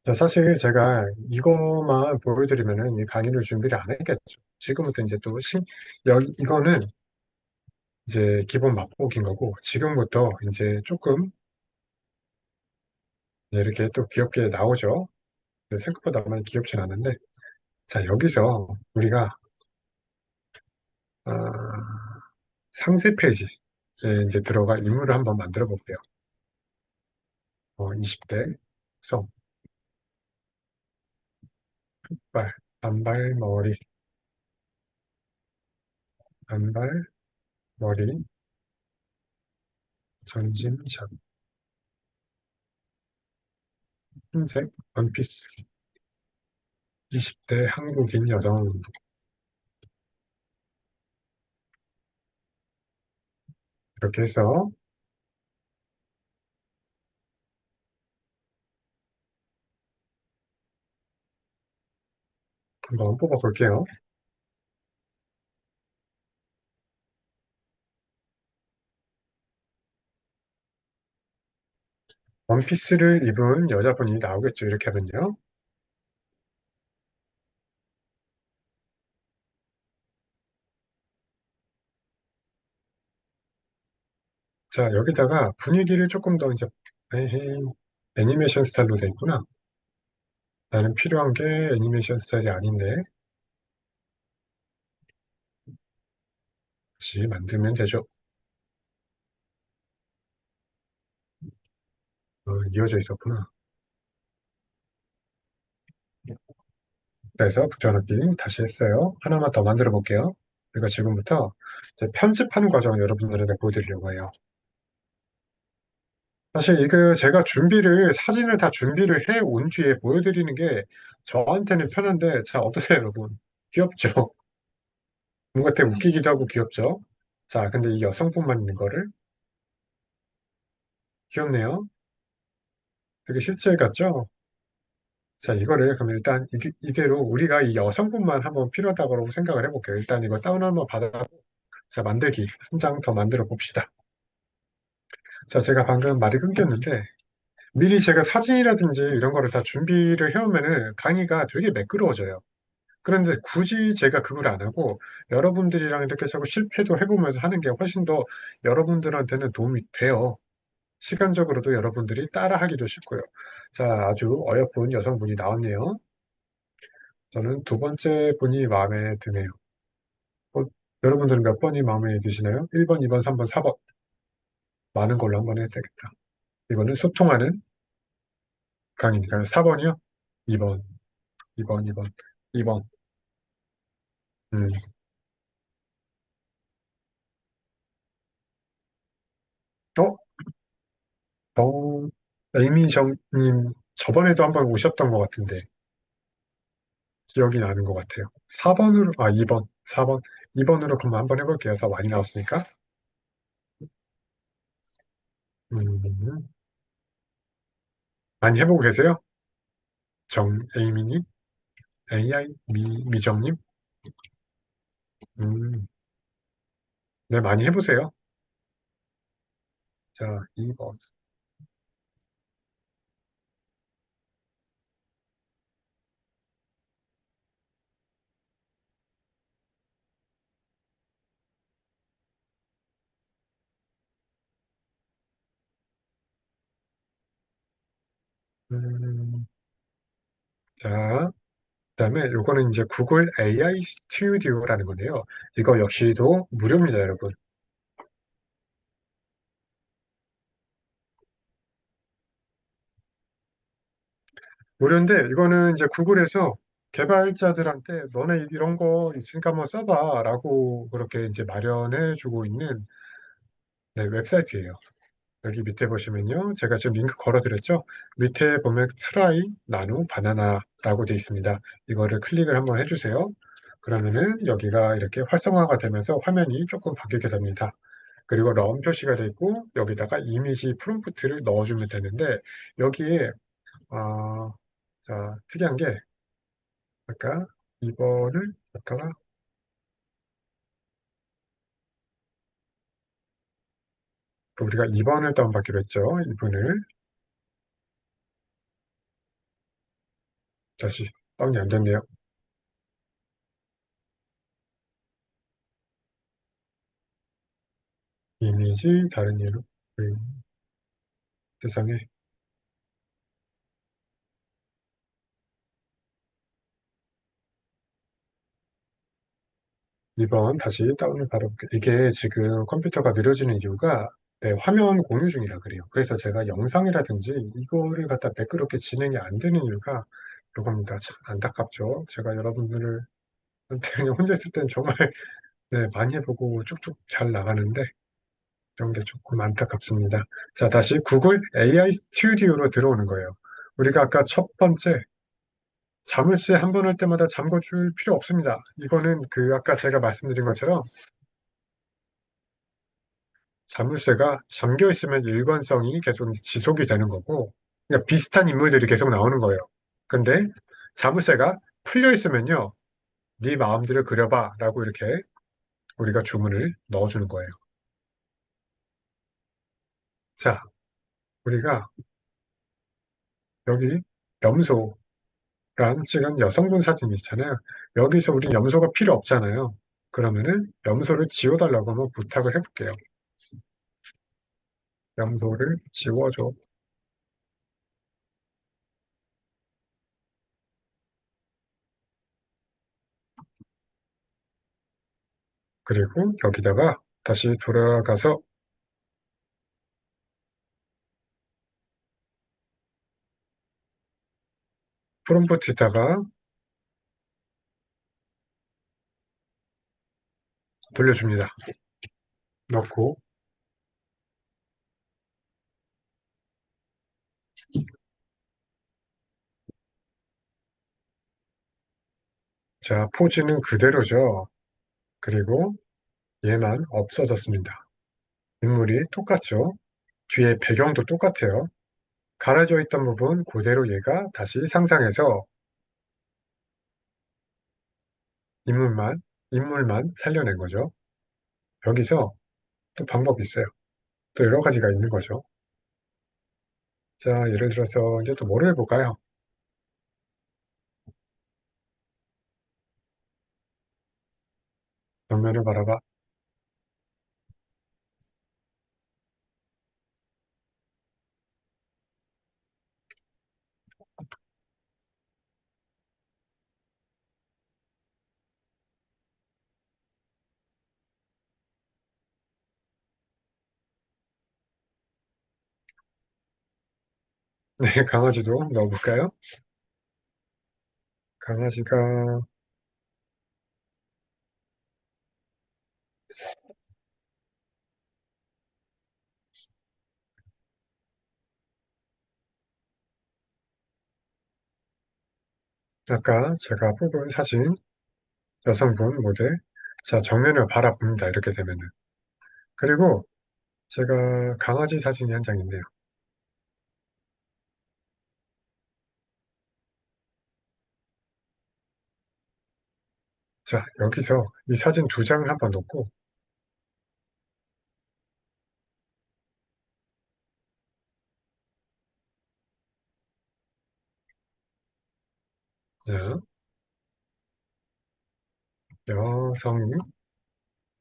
자, 사실 제가 이거만 보여드리면은 이 강의를 준비를 안 했겠죠. 지금부터 이제 또 이거는 이제 기본 맛보기인 거고, 지금부터 이제 조금 이렇게 또 귀엽게 나오죠. 근데 생각보다 많이 귀엽진 않은데, 자, 여기서 우리가, 아, 상세 페이지에 이제 들어갈 인물을 한번 만들어 볼게요. 20대, 성, 발, 단발머리, 단발머리, 전진샷, 흰색, 원피스, 20대 한국인 여성. 이렇게 해서 한번 뽑아 볼게요. 원피스를 입은 여자분이 나오겠죠. 이렇게 하면요. 자, 여기다가 분위기를 조금 더 이제, 에헤이, 애니메이션 스타일로 돼 있구나. 나는 필요한 게 애니메이션 스타일이 아닌데, 다시 만들면 되죠. 이어져 있었구나. 그래서 붙여넣기 다시 했어요. 하나만 더 만들어 볼게요. 그리고 지금부터 이제 편집하는 과정을 여러분들에게 보여드리려고 해요. 사실 이거 제가 사진을 다 준비를 해 온 뒤에 보여드리는 게 저한테는 편한데, 자, 어떠세요, 여러분? 귀엽죠? 뭔가 되게 웃기기도 하고 귀엽죠? 자, 근데 이 여성분만 있는 거를 귀엽네요. 되게 실제 같죠? 자, 이거를 그러면 일단 이대로 우리가 이 여성분만 한번 필요하다고 생각을 해볼게요. 일단 이거 다운 한번 받아, 자, 만들기 한 장 더 만들어 봅시다. 자, 제가 방금 말이 끊겼는데 미리 제가 사진이라든지 이런 거를 다 준비를 해오면은 강의가 되게 매끄러워져요. 그런데 굳이 제가 그걸 안 하고 여러분들이랑 이렇게 자꾸 실패도 해보면서 하는 게 훨씬 더 여러분들한테는 도움이 돼요. 시간적으로도 여러분들이 따라하기도 쉽고요. 자, 아주 어여쁜 여성분이 나왔네요. 저는 두 번째 분이 마음에 드네요. 어, 여러분들은 몇 번이 마음에 드시나요? 1번, 2번, 3번, 4번. 많은 걸로 한번 해야 되겠다. 이거는 소통하는 강의니까요. 4번이요? 2번, 2번, 2번, 2번. 음, 어? 어, 에이미정님, 저번에도 한번 오셨던 것 같은데, 기억이 나는 것 같아요. 2번, 4번. 2번으로 그럼 한번 해볼게요. 더 많이 나왔으니까. 음, 많이 해보고 계세요? 에이미님? 미정님? 음, 네, 많이 해보세요. 자, 2번. 음, 자, 그다음에 요거는 이제 구글 AI 스튜디오라는 건데요. 이거 역시도 무료입니다, 여러분. 무료인데 이거는 이제 구글에서 개발자들한테 너네 이런 거 있으니까 한번 써봐라고 그렇게 이제 마련해 주고 있는 네, 웹사이트예요. 여기 밑에 보시면요. 제가 지금 링크 걸어드렸죠? 밑에 보면 트라이, 나누, 바나나라고 되어 있습니다. 이거를 클릭을 한번 해주세요. 그러면은 여기가 이렇게 활성화가 되면서 화면이 조금 바뀌게 됩니다. 그리고 런 표시가 되어 있고 여기다가 이미지 프롬프트를 넣어주면 되는데 여기에 특이한 게 아까 2번을 갖다가 우리가 2번을 다운받기로 했죠. 이분을 다시 다운이 안 됐네요. 이미지 다른 이로 세상에. 이번 다시 다운을 받아볼게요. 이게 지금 컴퓨터가 느려지는 이유가 네, 화면 공유 중이라 그래요. 그래서 제가 영상이라든지 이거를 갖다 매끄럽게 진행이 안 되는 이유가 이겁니다. 참 안타깝죠. 제가 여러분들을 한테 그냥 혼자 있을 땐 정말 네, 많이 해보고 쭉쭉 잘 나가는데 이런 게 조금 안타깝습니다. 자, 다시 구글 AI 스튜디오로 들어오는 거예요. 우리가 아까 첫 번째 자물쇠 한 번 할 때마다 잠궈줄 필요 없습니다. 이거는 그 아까 제가 말씀드린 것처럼 자물쇠가 잠겨 있으면 일관성이 계속 지속이 되는 거고, 그러니까 비슷한 인물들이 계속 나오는 거예요. 근데 자물쇠가 풀려 있으면요, 네 마음대로 그려봐라고 이렇게 우리가 주문을 넣어주는 거예요. 자, 우리가 여기 염소랑 찍은 여성분 사진이 있잖아요. 여기서 우린 염소가 필요 없잖아요. 그러면은 염소를 지워달라고 한번 부탁을 해볼게요. 염소를 지워줘. 그리고 여기다가 다시 돌아가서 프롬프트에다가 돌려줍니다. 넣고, 자, 포즈는 그대로죠. 그리고 얘만 없어졌습니다. 인물이 똑같죠. 뒤에 배경도 똑같아요. 갈아져 있던 부분 그대로 얘가 다시 상상해서 인물만, 인물만 살려낸 거죠. 여기서 또 방법이 있어요. 또 여러 가지가 있는 거죠. 자, 예를 들어서 이제 또 뭐를 해볼까요? 정면을 바라봐. 네, 강아지도 넣어볼까요? 강아지가 아까 제가 뽑은 사진, 여성분 모델. 자, 정면을 바라봅니다. 이렇게 되면은. 그리고 제가 강아지 사진이 한 장 있네요. 자, 여기서 이 사진 두 장을 한번 놓고, 자, 여성이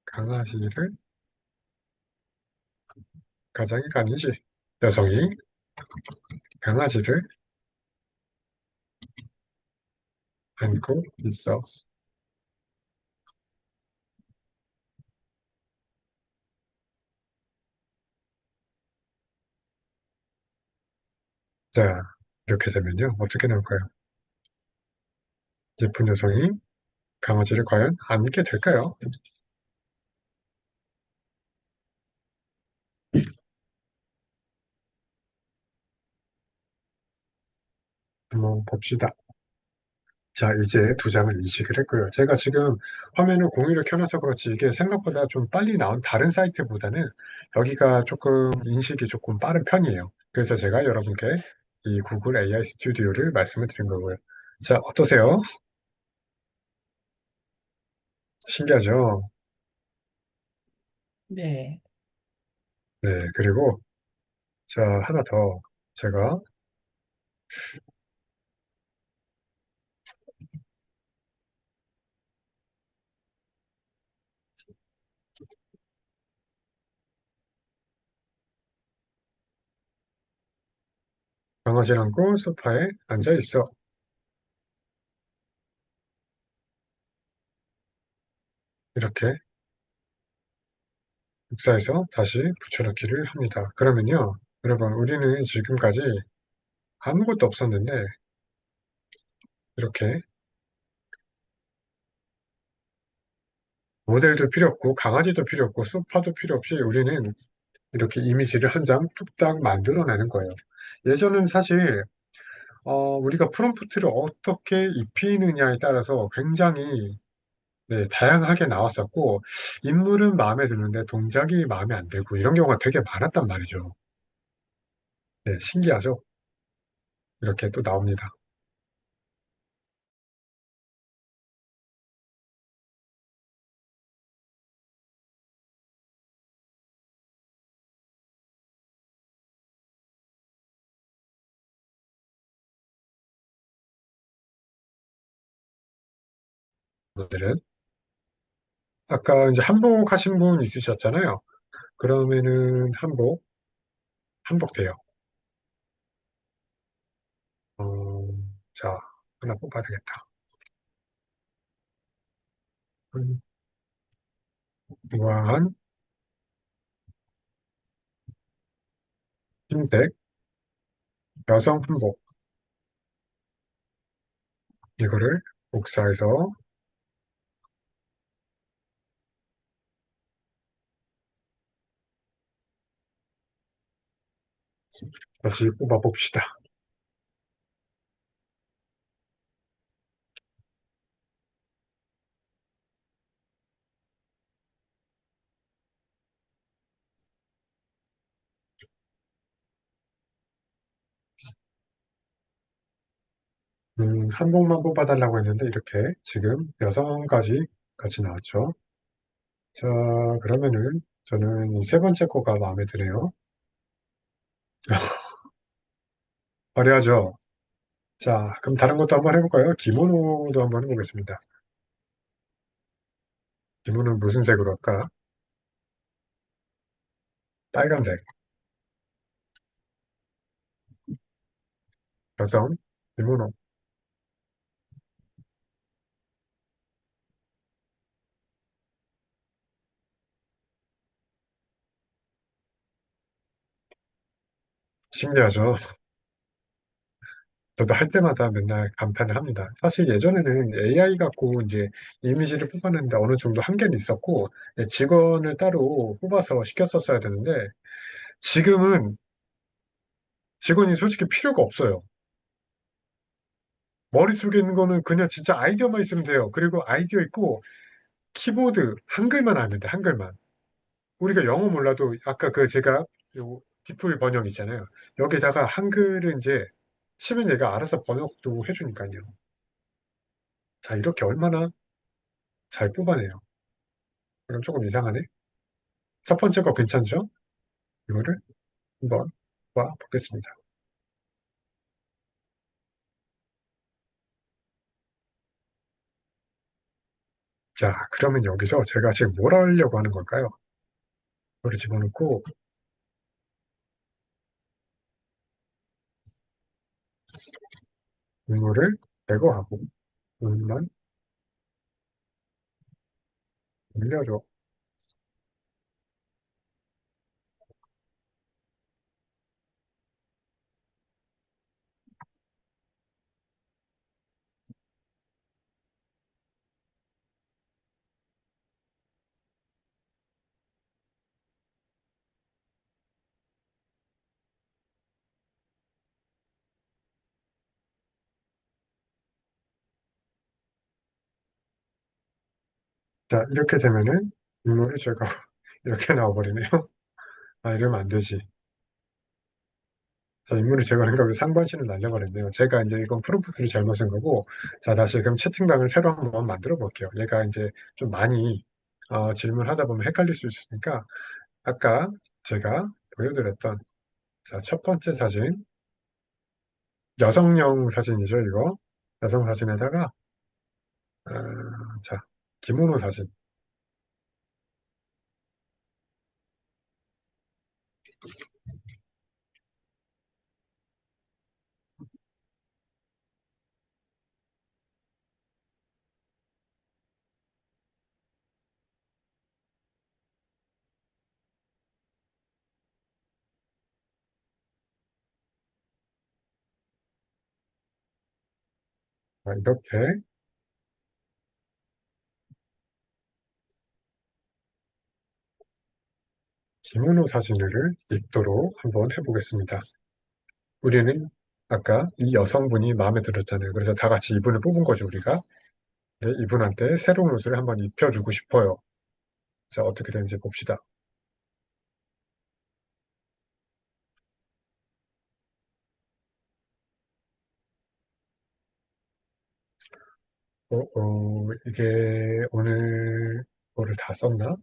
강아지를, 가장이 아니지. 여성이 강아지를 안고 있어. 자, 이렇게 되면요. 어떻게 나올까요? 예쁜 여성이 강아지를 과연 안게 될까요? 한번 봅시다. 자, 이제 두 장을 이식을 했고요. 제가 지금 화면을 공유를 켜놔서 그렇지 이게 생각보다 좀 빨리 나온 다른 사이트보다는 여기가 조금 인식이 조금 빠른 편이에요. 그래서 제가 여러분께 이 구글 AI 스튜디오를 말씀을 드린 거고요. 자, 어떠세요? 신기하죠? 네. 네, 그리고 자, 하나 더 제가 강아지를 안고 소파에 앉아 있어. 이렇게 복사해서 다시 붙여넣기를 합니다. 그러면요, 여러분, 우리는 지금까지 아무것도 없었는데, 이렇게 모델도 필요 없고, 강아지도 필요 없고, 소파도 필요 없이 우리는 이렇게 이미지를 한 장 뚝딱 만들어내는 거예요. 예전은 사실, 우리가 프롬프트를 어떻게 입히느냐에 따라서 굉장히 네, 다양하게 나왔었고, 인물은 마음에 드는데 동작이 마음에 안 들고, 이런 경우가 되게 많았단 말이죠. 네, 신기하죠? 이렇게 또 나옵니다. 오늘은 아까 이제 한복 하신 분 있으셨잖아요. 그러면은 한복 돼요. 어, 자, 하나 뽑아야 되겠다. 우아한 흰색 여성 한복. 이거를 복사해서 다시 뽑아봅시다. 한복만 뽑아달라고 했는데 이렇게 지금 여성까지 같이 나왔죠. 자, 그러면은 저는 이 세 번째 거가 마음에 드네요. 화려하죠? 자, 그럼 다른 것도 한번 해볼까요? 기모노도 한번 해보겠습니다. 기모노는 무슨 색으로 할까? 빨간색. 여성, 기모노. 신기하죠? 저도 할 때마다 맨날 감탄을 합니다. 사실 예전에는 AI 갖고 이제 이미지를 뽑았는데 어느 정도 한계는 있었고, 네, 직원을 따로 뽑아서 시켰었어야 되는데, 지금은 직원이 솔직히 필요가 없어요. 머릿속에 있는 거는 그냥 진짜 아이디어만 있으면 돼요. 그리고 아이디어 있고, 키보드, 한글만 하면 돼, 한글만. 우리가 영어 몰라도 아까 그 제가 요 디플 번역 있잖아요. 여기다가 한글을 이제 치면 얘가 알아서 번역도 해주니까요. 자, 이렇게 얼마나 잘 뽑아내요. 그럼 조금 이상하네. 첫 번째 거 괜찮죠? 이거를 한번 봐 보겠습니다. 자, 그러면 여기서 제가 지금 뭘 하려고 하는 걸까요? 이거를 집어넣고 이거를 제거하고 이만 올려줘. 자, 이렇게 되면은 인물을 제가 이렇게 나와버리네요. 아, 이러면 안 되지. 자, 인물을 제거하니까 왜 상반신을 날려버렸네요. 제가 이제 이건 프롬프트를 잘못 쓴 거고, 자, 다시 그럼 채팅방을 새로 한번 만들어 볼게요. 얘가 이제 좀 많이 질문하다 보면 헷갈릴 수 있으니까, 아까 제가 보여드렸던, 자, 첫 번째 사진, 여성용 사진이죠, 이거. 여성 사진에다가, 자, 기모노 사진. 이렇게 기모노 사진을 입도록 한번 해보겠습니다. 우리는 아까 이 여성분이 마음에 들었잖아요. 그래서 다 같이 이분을 뽑은 거죠, 우리가. 네, 이분한테 새로운 옷을 한번 입혀주고 싶어요. 자, 어떻게 되는지 봅시다. 이게 오늘 거를 다 썼나?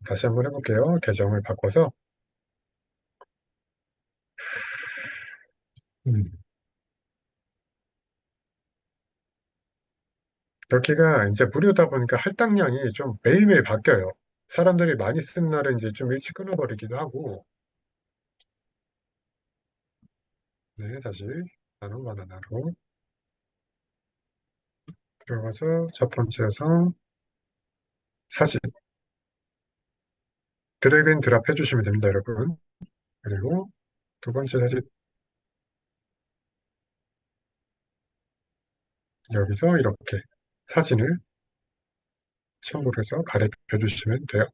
다시 한번 해볼게요. 계정을 바꿔서. 음, 여기가 이제 무료다 보니까 할당량이 좀 매일매일 바뀌어요. 사람들이 많이 쓴 날은 이제 좀 일찍 끊어버리기도 하고. 네, 다시 나눔 바나나로 들어가서 첫 번째 여성 사진 드래그 앤 드랍 해주시면 됩니다, 여러분. 그리고 두 번째 사진 여기서 이렇게 사진을 첨부를 해서 가려줘 주시면 돼요.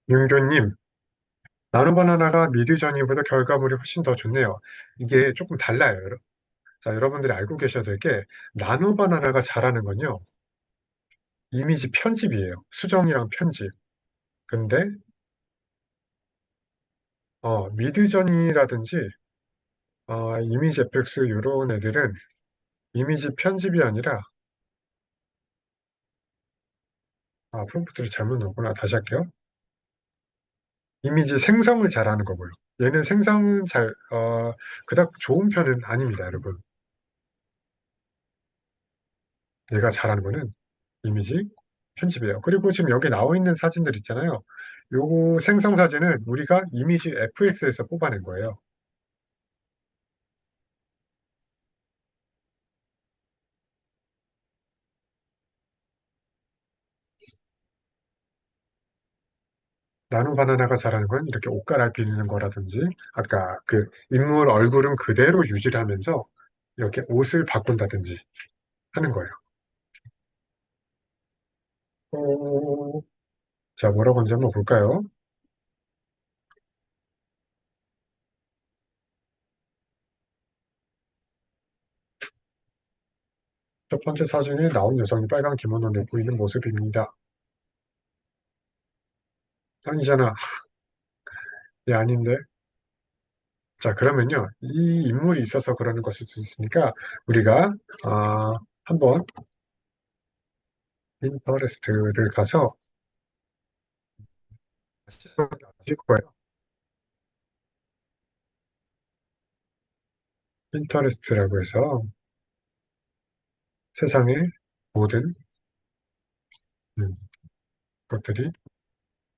윤교님, 나노바나나가 미드 전이보다 결과물이 훨씬 더 좋네요. 이게 조금 달라요. 자, 여러분들이 알고 계셔야 될 게, 나노바나나가 잘하는 건요, 이미지 편집이에요. 수정이랑 편집. 근데, 미드전이라든지, 이미지 FX 이런 애들은 이미지 편집이 아니라, 프롬프트를 잘못 넣었구나. 다시 할게요. 이미지 생성을 잘하는 거고요. 얘는 생성은 그닥 좋은 편은 아닙니다, 여러분. 얘가 잘하는 거는 이미지 편집이에요. 그리고 지금 여기 나와 있는 사진들 있잖아요. 요거 생성 사진은 우리가 이미지 FX에서 뽑아낸 거예요. 나노 바나나가 잘하는 건 이렇게 옷 갈아입히는 거라든지, 아까 그 인물 얼굴은 그대로 유지를 하면서 이렇게 옷을 바꾼다든지 하는 거예요. 어, 자, 뭐라고 하는지 한번 볼까요? 첫 번째 사진에 나온 여성이 빨간 기모노를 입고 있는 모습입니다. 아니잖아. 예, 아닌데. 자, 그러면요. 이 인물이 있어서 그러는 것일 수 있으니까 우리가 한번 핀터레스트를 가서 아실 거예요. 핀터레스트라고 해서 세상의 모든 음, 것들이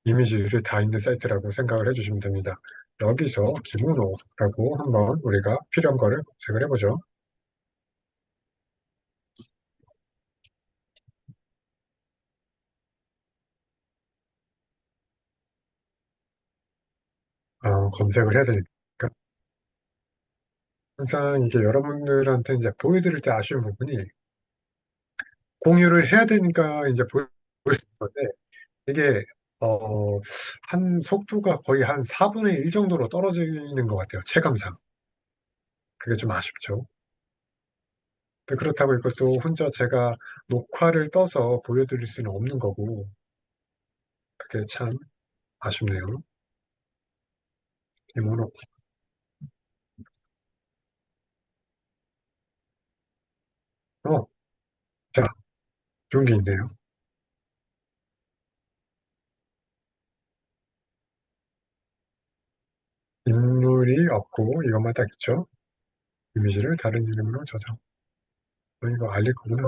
이미지들이 다 있는 사이트라고 생각을 해주시면 됩니다. 여기서 기모노라고 한번 우리가 필요한 거를 검색을 해보죠. 검색을 해야 되니까. 항상 이게 여러분들한테 이제 보여드릴 때 아쉬운 부분이 공유를 해야 되니까 이제 보여드리는 건데 이게 한 속도가 거의 한 4분의 1 정도로 떨어지는 것 같아요. 체감상. 그게 좀 아쉽죠. 근데 그렇다고 이것도 혼자 제가 녹화를 떠서 보여드릴 수는 없는 거고, 그게 참 아쉽네요. 이모노. 어, 자, 좋은 게 있네요. 기물이 없고 이것만 딱 있죠. 이미지를 다른 이름으로 저장. 이거 알릴 거구나.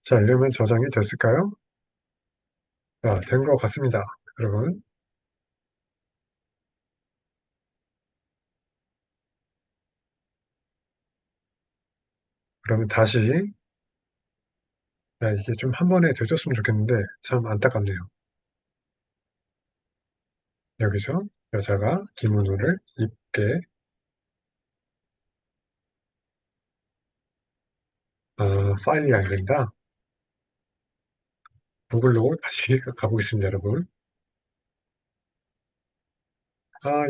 자, 이러면 저장이 됐을까요? 자, 된 것 같습니다. 여러분, 그러면 다시, 야, 이게 좀 한 번에 되줬으면 좋겠는데, 참 안타깝네요. 여기서 여자가 기문호를 입게, 파일이 안 된다. 구글로 다시 가보겠습니다, 여러분.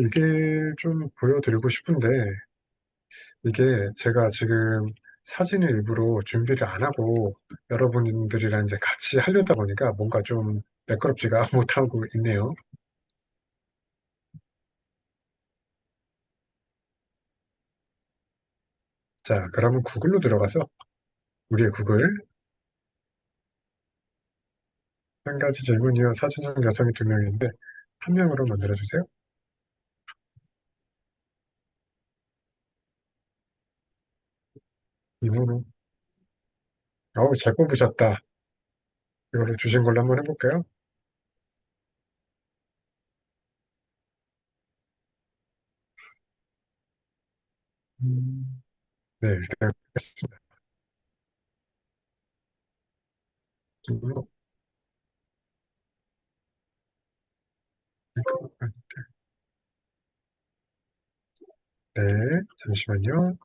이게 좀 보여드리고 싶은데, 이게 제가 지금 사진을 일부러 준비를 안 하고 여러분들이랑 이제 같이 하려다 보니까 뭔가 좀 매끄럽지가 못하고 있네요. 자, 그러면 구글로 들어가서 우리의 구글 한 가지 질문이요. 사진중 여성이 두 명인데 한 명으로 만들어주세요. 이모로. 어우, 잘 뽑으셨다. 이걸로 주신 걸로 한번 해볼까요? 네, 일단 했습니다. 이걸로. 네, 잠시만요.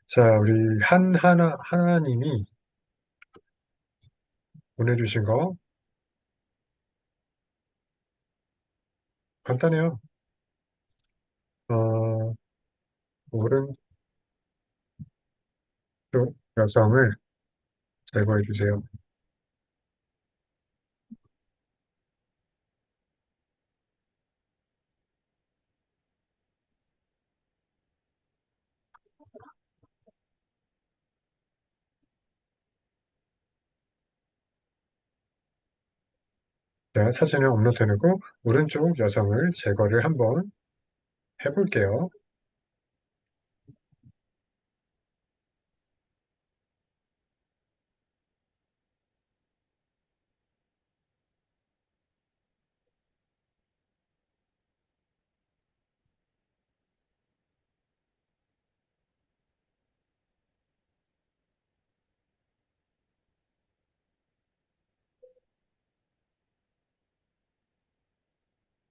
자, 우리 하나님이 보내주신 거 간단해요. 어, 오른쪽 여성을 제거해 주세요. 자, 사진을 업로드해놓고 오른쪽 여성을 제거를 한번 해볼게요.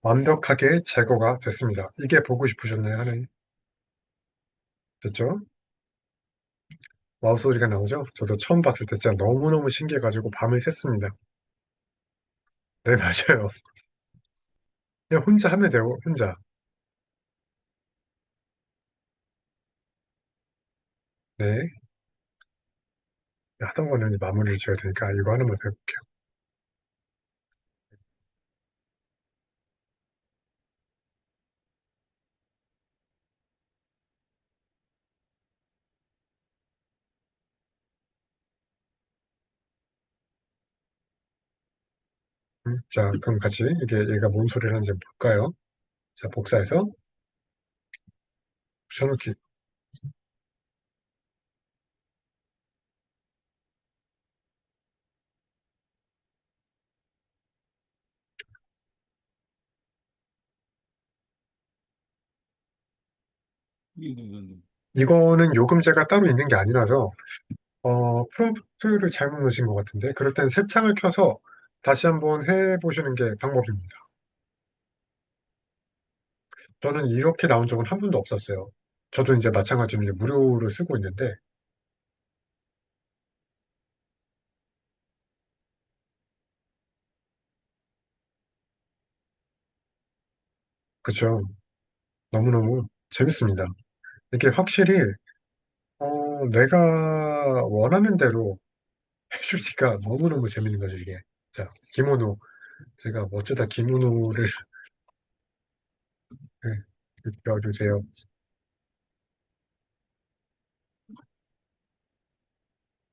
완벽하게 제거가 됐습니다. 이게 보고 싶으셨나요, 하나님? 됐죠? 마우스 소리가 나오죠? 저도 처음 봤을 때 진짜 너무너무 신기해가지고 밤을 샜습니다. 네, 맞아요. 그냥 혼자 하면 돼요, 혼자. 네. 하던 거는 이제 마무리를 지어야 되니까 이거 하나만 더 해볼게요. 자, 그럼 같이 이게 얘가 뭔 소리를 하는지 볼까요? 자, 복사해서 붙여넣기. 이거는 요금제가 따로 있는 게 아니라서 프롬프트를 잘못 넣으신 것 같은데, 그럴 땐 새 창을 켜서 다시 한번 해보시는 게 방법입니다. 저는 이렇게 나온 적은 한 번도 없었어요. 저도 이제 마찬가지로 이제 무료로 쓰고 있는데, 그쵸. 너무너무 재밌습니다. 이게 확실히 내가 원하는 대로 해주니까 너무너무 재밌는 거죠, 이게. 자, 기모노. 제가 어쩌다 기모노를 네, 입혀주세요.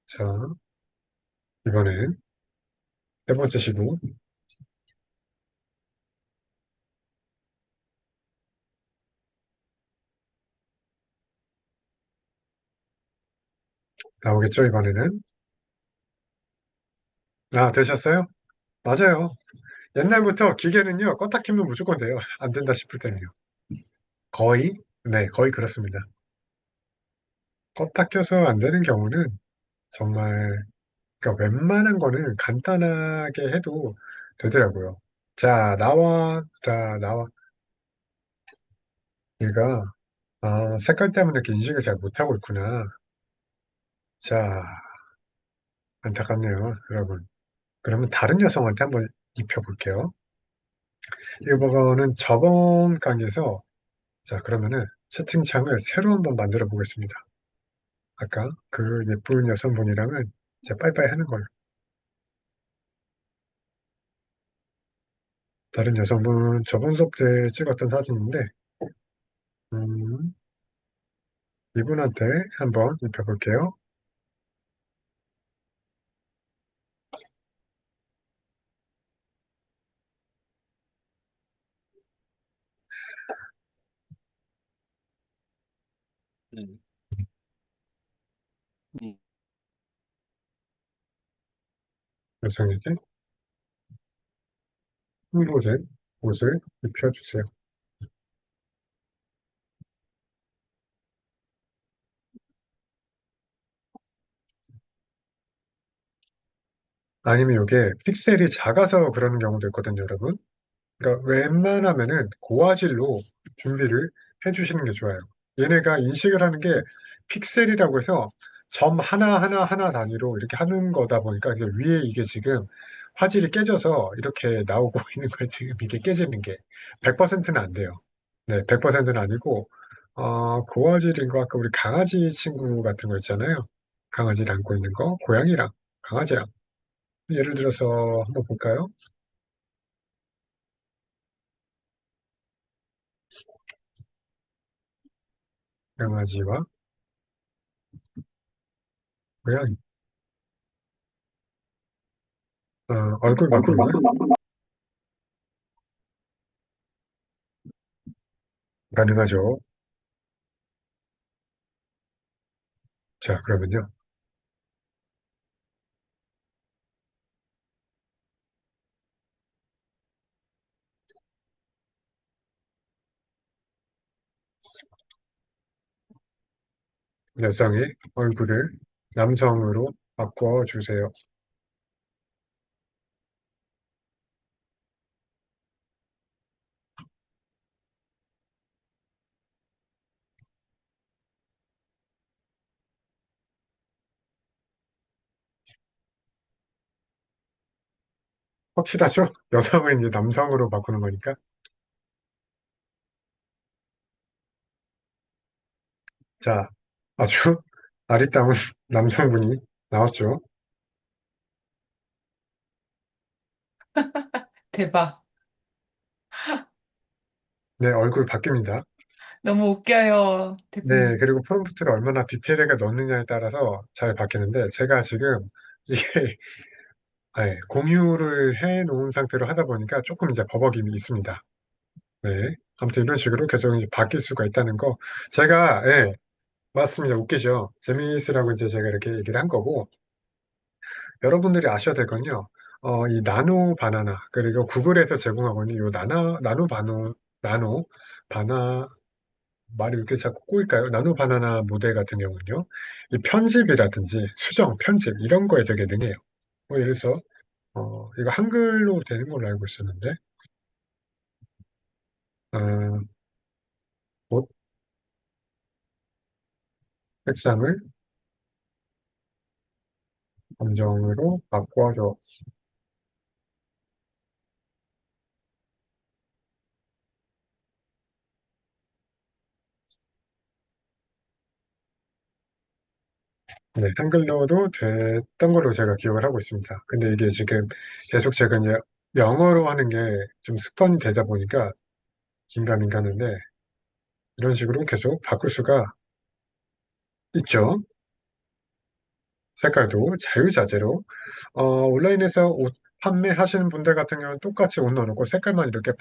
자, 이번엔 세 번째 시도 나오겠죠, 이번에는. 아, 되셨어요? 맞아요. 옛날부터 기계는요, 껐다 키면 무조건 돼요. 안 된다 싶을 때는요. 거의? 네, 거의 그렇습니다. 껐다 켜서 안 되는 경우는 정말, 그러니까 웬만한 거는 간단하게 해도 되더라고요. 자, 나와. 얘가, 색깔 때문에 이렇게 인식을 잘 못하고 있구나. 자, 안타깝네요, 여러분. 그러면 다른 여성한테 한번 입혀볼게요. 이거는 저번 강의에서, 자, 그러면은 채팅창을 새로 한번 만들어 보겠습니다. 아까 그 예쁜 여성분이랑은 이제 빠이빠이 하는 걸로. 다른 여성분 저번 수업 때 찍었던 사진인데, 음, 이분한테 한번 입혀볼게요. 음, 음. 여성에게 홍보된 옷을 입혀주세요. 아니면 이게 픽셀이 작아서 그러는 경우도 있거든요, 여러분. 그러니까 웬만하면은 고화질로 준비를 해주시는 게 좋아요. 얘네가 인식을 하는 게 픽셀이라고 해서 점 하나 단위로 이렇게 하는 거다 보니까 이게 위에 이게 지금 화질이 깨져서 이렇게 나오고 있는 거예요. 지금 이게 깨지는 게 100%는 안 돼요. 네, 100%는 아니고 고화질인 거 아까 우리 강아지 친구 같은 거 있잖아요. 강아지를 안고 있는 거, 고양이랑 강아지랑 예를 들어서 한번 볼까요? 강아지와 고양이. 얼굴 바꾸는 거요? 가능하죠. 자, 그러면요. 여성의 얼굴을 남성으로 바꿔주세요. 확실하죠? 여성을 이제 남성으로 바꾸는 거니까. 자, 아주 아리따운 남성분이 나왔죠. 대박. 네, 얼굴 바뀝니다. 너무 웃겨요, 네, 대표님. 그리고 프롬프트를 얼마나 디테일하게 넣느냐에 따라서 잘 바뀌는데, 제가 지금 이게 공유를 해 놓은 상태로 하다 보니까 조금 이제 버벅임이 있습니다. 네. 아무튼 이런 식으로 계속 이제 바뀔 수가 있다는 거. 제가, 맞습니다. 웃기죠. 재미있으라고 이제 제가 이렇게 얘기를 한 거고, 여러분들이 아셔야 될 건요. 이 나노 바나나, 그리고 구글에서 제공하고 있는 이 나노 바나, 말이 왜 이렇게 자꾸 꼬일까요? 나노 바나나 모델 같은 경우는요. 이 편집이라든지 수정, 편집, 이런 거에 되게 능해요. 예를 들어서, 이거 한글로 되는 걸로 알고 있었는데, 어, 옷 색상을 검정으로 바꿔줘. 네, 한글로도 됐던 걸로 제가 기억을 하고 있습니다. 근데 이게 지금 계속 제가 이제 영어로 하는 게 좀 습관이 되다 보니까 긴가민가는데 이런 식으로 계속 바꿀 수가 있죠. 색깔도 자유자재로. 온라인에서 옷 판매하시는 분들 같은 경우는 똑같이 옷 넣어놓고 색깔만 이렇게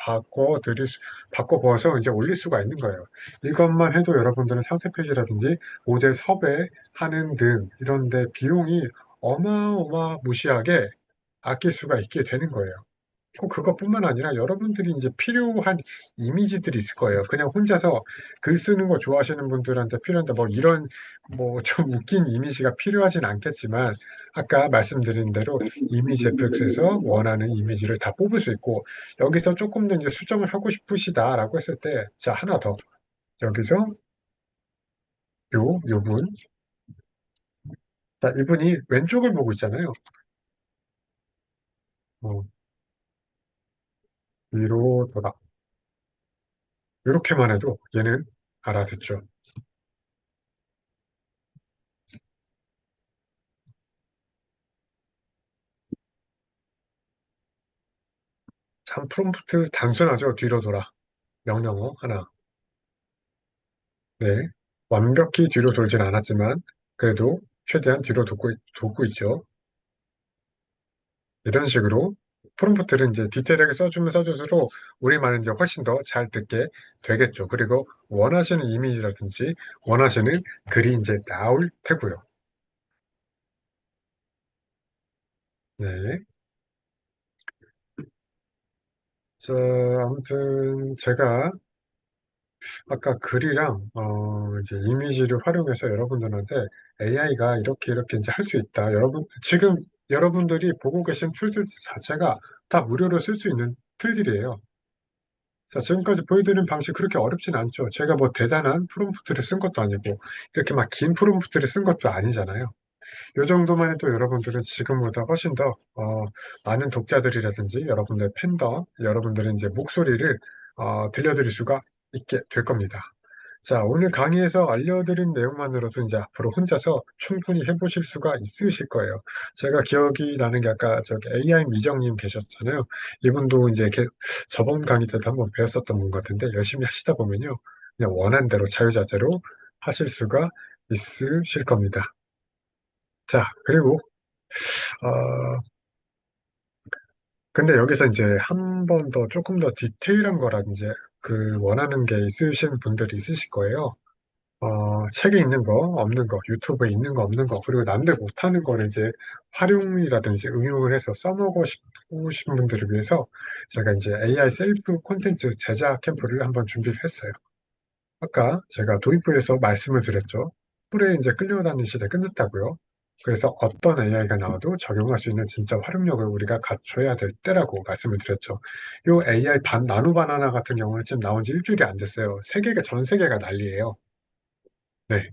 바꿔보아서 이제 올릴 수가 있는 거예요. 이것만 해도 여러분들은 상세 페이지라든지 모델 섭외하는 등 이런데 비용이 어마어마무시하게 아낄 수가 있게 되는 거예요. 꼭 그것뿐만 아니라 여러분들이 이제 필요한 이미지들이 있을 거예요. 그냥 혼자서 글 쓰는 거 좋아하시는 분들한테 필요한데 뭐 이런 뭐 좀 웃긴 이미지가 필요하진 않겠지만 아까 말씀드린 대로 이미지 FX에서 원하는 이미지를 다 뽑을 수 있고 여기서 조금 더 이제 수정을 하고 싶으시다라고 했을 때 자, 하나 더. 여기서 요분. 자, 이분이 왼쪽을 보고 있잖아요. 어, 위로 돌아. 이렇게만 해도 얘는 알아듣죠. 참 프롬프트 단순하죠. 뒤로 돌아. 명령어 하나. 네. 완벽히 뒤로 돌진 않았지만 그래도 최대한 뒤로 돕고 있죠. 이런 식으로 프롬프트를 이제 디테일하게 써주면 써줄수록 우리말은 이제 훨씬 더 잘 듣게 되겠죠. 그리고 원하시는 이미지라든지 원하시는 글이 이제 나올 테고요. 네. 자, 아무튼 제가 아까 글이랑 이제 이미지를 활용해서 여러분들한테 AI가 이렇게 이제 할 수 있다. 지금 여러분들이 보고 계신 툴들 자체가 다 무료로 쓸 수 있는 툴들이에요. 자, 지금까지 보여드린 방식 그렇게 어렵진 않죠. 제가 뭐 대단한 프롬프트를 쓴 것도 아니고 이렇게 막 긴 프롬프트를 쓴 것도 아니잖아요. 요 정도만 해도 여러분들은 지금보다 훨씬 더 많은 독자들이라든지 여러분들 팬덤, 여러분들의 이제 목소리를 들려드릴 수가 있게 될 겁니다. 자, 오늘 강의에서 알려드린 내용만으로도 이제 앞으로 혼자서 충분히 해보실 수가 있으실 거예요. 제가 기억이 나는 게 아까 저기 AI 미정님 계셨잖아요. 이분도 이제 저번 강의 때도 한번 배웠었던 분 같은데 열심히 하시다 보면요. 그냥 원하는 대로 자유자재로 하실 수가 있으실 겁니다. 자, 그리고 어, 근데 여기서 이제 한 번 더 조금 더 디테일한 거라 이제 그 원하는 게 있으신 분들이 있으실 거예요. 책에 있는 거, 없는 거, 유튜브에 있는 거, 없는 거, 그리고 남들 못하는 거를 이제 활용이라든지 응용을 해서 써먹고 싶으신 분들을 위해서 제가 이제 AI 셀프 콘텐츠 제작 캠프를 한번 준비를 했어요. 아까 제가 도입부에서 말씀을 드렸죠. 뿔에 이제 끌려다니는 시대 끝났다고요. 그래서 어떤 AI가 나와도 적용할 수 있는 진짜 활용력을 우리가 갖춰야 될 때라고 말씀을 드렸죠. 요 AI 나노 바나나 같은 경우는 지금 나온 지 일주일이 안 됐어요. 전 세계가 난리예요. 네.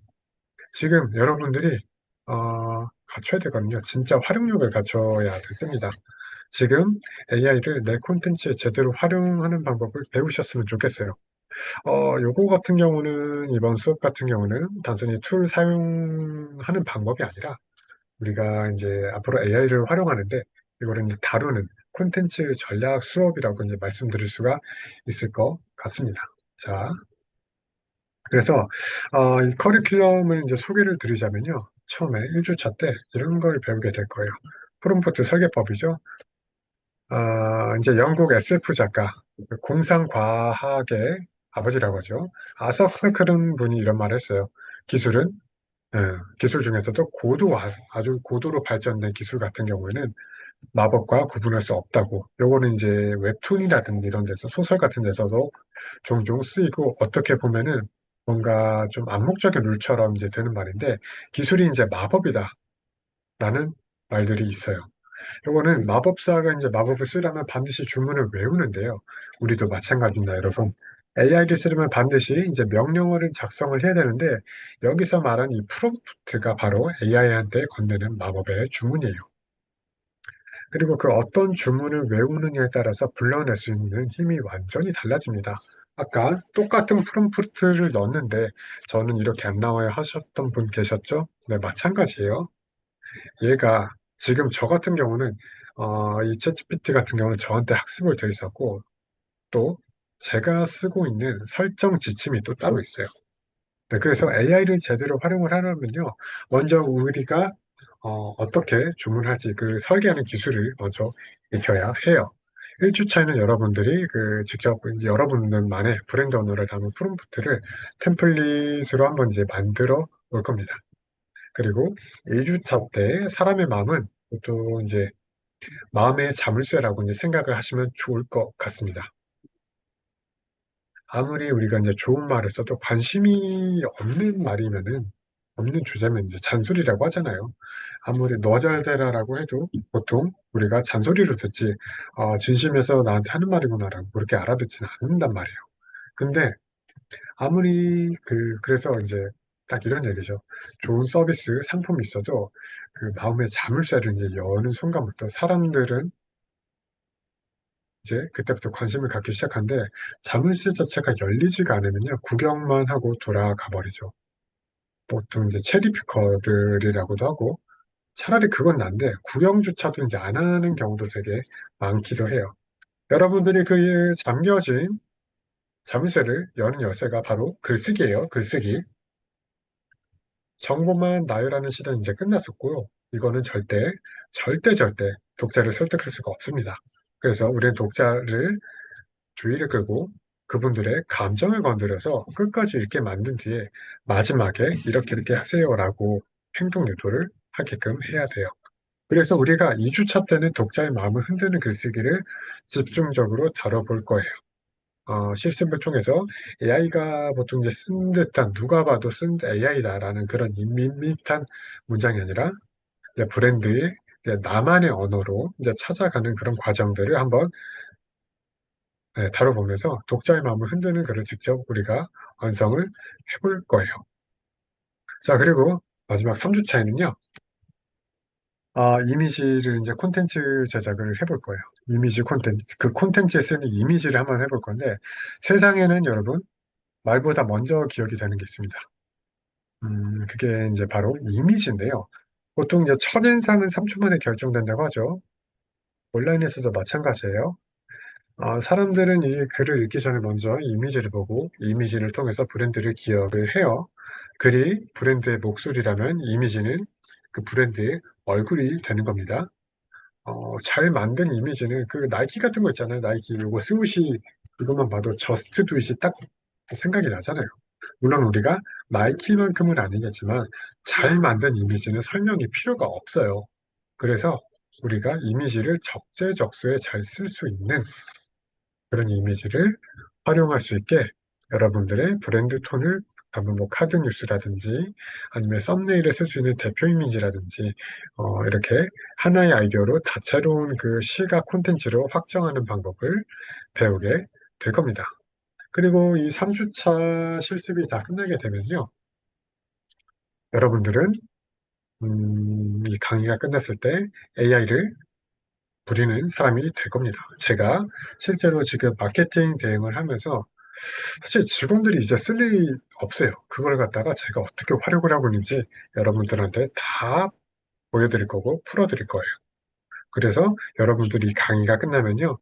지금 여러분들이 갖춰야 되거든요. 진짜 활용력을 갖춰야 될 때입니다. 지금 AI를 내 콘텐츠에 제대로 활용하는 방법을 배우셨으면 좋겠어요. 요거 같은 경우는, 이번 수업 같은 경우는 단순히 툴 사용하는 방법이 아니라 우리가 이제 앞으로 AI를 활용하는데 이거를 이제 다루는 콘텐츠 전략 수업이라고 이제 말씀드릴 수가 있을 것 같습니다. 자, 그래서 이 커리큘럼을 이제 소개를 드리자면요. 처음에 1주차 때 이런 걸 배우게 될 거예요. 프롬프트 설계법이죠. 이제 영국 SF 작가, 공상과학의 아버지라고 하죠. 아서 클크른 분이 이런 말을 했어요. 기술은, 예, 기술 중에서도 아주 고도로 발전된 기술 같은 경우에는 마법과 구분할 수 없다고. 요거는 이제 웹툰이라든지 이런 데서 소설 같은 데서도 종종 쓰이고 어떻게 보면은 뭔가 좀 암묵적인 룰처럼 이제 되는 말인데 기술이 이제 마법이다라는 말들이 있어요. 요거는 마법사가 이제 마법을 쓰려면 반드시 주문을 외우는데요. 우리도 마찬가지입니다, 여러분. AI를 쓰려면 반드시 이제 명령어를 작성을 해야 되는데 여기서 말한 이 프롬프트가 바로 AI한테 건네는 마법의 주문이에요. 그리고 그 어떤 주문을 외우느냐에 따라서 불러낼 수 있는 힘이 완전히 달라집니다. 아까 똑같은 프롬프트를 넣었는데 저는 이렇게 안 나와요 하셨던 분 계셨죠? 네, 마찬가지예요. 얘가 지금 저 같은 경우는 이 챗GPT 같은 경우는 저한테 학습을 돼 있었고 또 제가 쓰고 있는 설정 지침이 또 따로 있어요. 네, 그래서 AI를 제대로 활용을 하려면요, 먼저 우리가 떻게 주문할지 그 설계하는 기술을 먼저 익혀야 해요. 1주차에는 여러분들이 그 직접 이제 여러분들만의 브랜드 언어를 담은 프롬프트를 템플릿으로 한번 이제 만들어 볼 겁니다. 그리고 2주차 때 사람의 마음은 보통 이제 마음의 자물쇠라고 이제 생각을 하시면 좋을 것 같습니다. 아무리 우리가 이제 좋은 말을 써도 관심이 없는 말이면은, 없는 주제면 이제 잔소리라고 하잖아요. 아무리 너 잘 되라라고 해도 보통 우리가 잔소리로 듣지, 진심에서 나한테 하는 말이구나라고 그렇게 알아듣지는 않는단 말이에요. 근데 아무리 그래서 이제 딱 이런 얘기죠. 좋은 서비스, 상품이 있어도 그 마음의 자물쇠를 이제 여는 순간부터 사람들은 이제 그때부터 관심을 갖기 시작한데 자물쇠 자체가 열리지가 않으면요. 구경만 하고 돌아가 버리죠. 보통 이제 체리피커들이라고도 하고 차라리 그건 난데 구경조차도 이제 안 하는 경우도 되게 많기도 해요. 여러분들이 그 잠겨진 자물쇠를 여는 열쇠가 바로 글쓰기예요. 글쓰기. 정보만 나열하는 시대는 이제 끝났었고요. 이거는 절대 독자를 설득할 수가 없습니다. 그래서 우리는 독자를 주의를 끌고 그분들의 감정을 건드려서 끝까지 읽게 만든 뒤에 마지막에 이렇게 하세요라고 행동 유도를 하게끔 해야 돼요. 그래서 우리가 2주차 때는 독자의 마음을 흔드는 글쓰기를 집중적으로 다뤄볼 거예요. 실습을 통해서 AI가 보통 이제 쓴 듯한 누가 봐도 쓴 AI다라는 그런 밋밋한 문장이 아니라 이제 브랜드의 이제 나만의 언어로 이제 찾아가는 그런 과정들을 한번 다뤄보면서 독자의 마음을 흔드는 글을 직접 우리가 완성을 해볼 거예요. 자, 그리고 마지막 3주차에는요, 이미지를 이제 콘텐츠 제작을 해볼 거예요. 이미지 콘텐츠, 그 콘텐츠에 쓰는 이미지를 한번 해볼 건데, 세상에는 여러분, 말보다 먼저 기억이 되는 게 있습니다. 그게 이제 바로 이미지인데요. 보통 이제 첫인상은 3초 만에 결정된다고 하죠. 온라인에서도 마찬가지예요. 사람들은 이 글을 읽기 전에 먼저 이미지를 보고 이미지를 통해서 브랜드를 기억을 해요. 글이 브랜드의 목소리라면 이미지는 그 브랜드의 얼굴이 되는 겁니다. 잘 만든 이미지는 그 나이키 같은 거 있잖아요. 나이키 이거 스우시 이것만 봐도 저스트 두잇이 딱 생각이 나잖아요. 물론 우리가 나이키만큼은 아니겠지만 잘 만든 이미지는 설명이 필요가 없어요. 그래서 우리가 이미지를 적재적소에 잘 쓸 수 있는 그런 이미지를 활용할 수 있게 여러분들의 브랜드 톤을 담은 뭐 카드 뉴스라든지 아니면 썸네일에 쓸 수 있는 대표 이미지라든지 이렇게 하나의 아이디어로 다채로운 그 시각 콘텐츠로 확정하는 방법을 배우게 될 겁니다. 그리고 이 3주차 실습이 다 끝나게 되면요. 여러분들은 이 강의가 끝났을 때 AI를 부리는 사람이 될 겁니다. 제가 실제로 지금 마케팅 대행을 하면서 사실 직원들이 이제 쓸 일이 없어요. 그걸 갖다가 제가 어떻게 활용을 하고 있는지 여러분들한테 다 보여드릴 거고 풀어드릴 거예요. 그래서 여러분들이 강의가 끝나면요.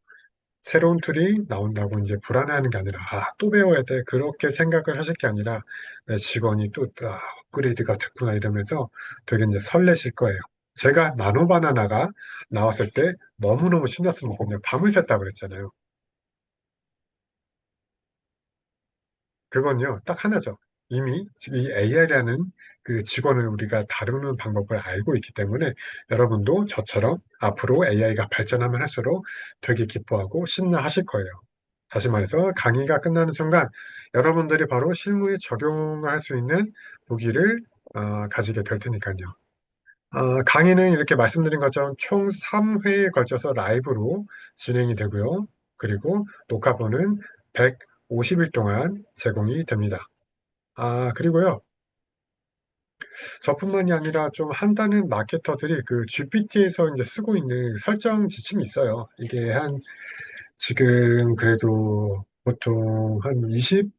새로운 툴이 나온다고 이제 불안해하는 게 아니라, 또 배워야 돼. 그렇게 생각을 하실 게 아니라, 내 직원이 또 업그레이드가 됐구나 이러면서 되게 이제 설레실 거예요. 제가 나노 바나나가 나왔을 때 너무너무 신났으면 그냥 밤을 샜다 그랬잖아요. 그건요, 딱 하나죠. 이미 이 AI라는 그 직원을 우리가 다루는 방법을 알고 있기 때문에 여러분도 저처럼 앞으로 AI가 발전하면 할수록 되게 기뻐하고 신나하실 거예요. 다시 말해서 강의가 끝나는 순간 여러분들이 바로 실무에 적용을 할 수 있는 무기를 가지게 될 테니까요. 강의는 이렇게 말씀드린 것처럼 총 3회에 걸쳐서 라이브로 진행이 되고요. 그리고 녹화본은 150일 동안 제공이 됩니다. 그리고요. 저뿐만이 아니라 좀 한다는 마케터들이 그 GPT에서 이제 쓰고 있는 설정 지침이 있어요. 이게 지금 그래도 보통 한 20,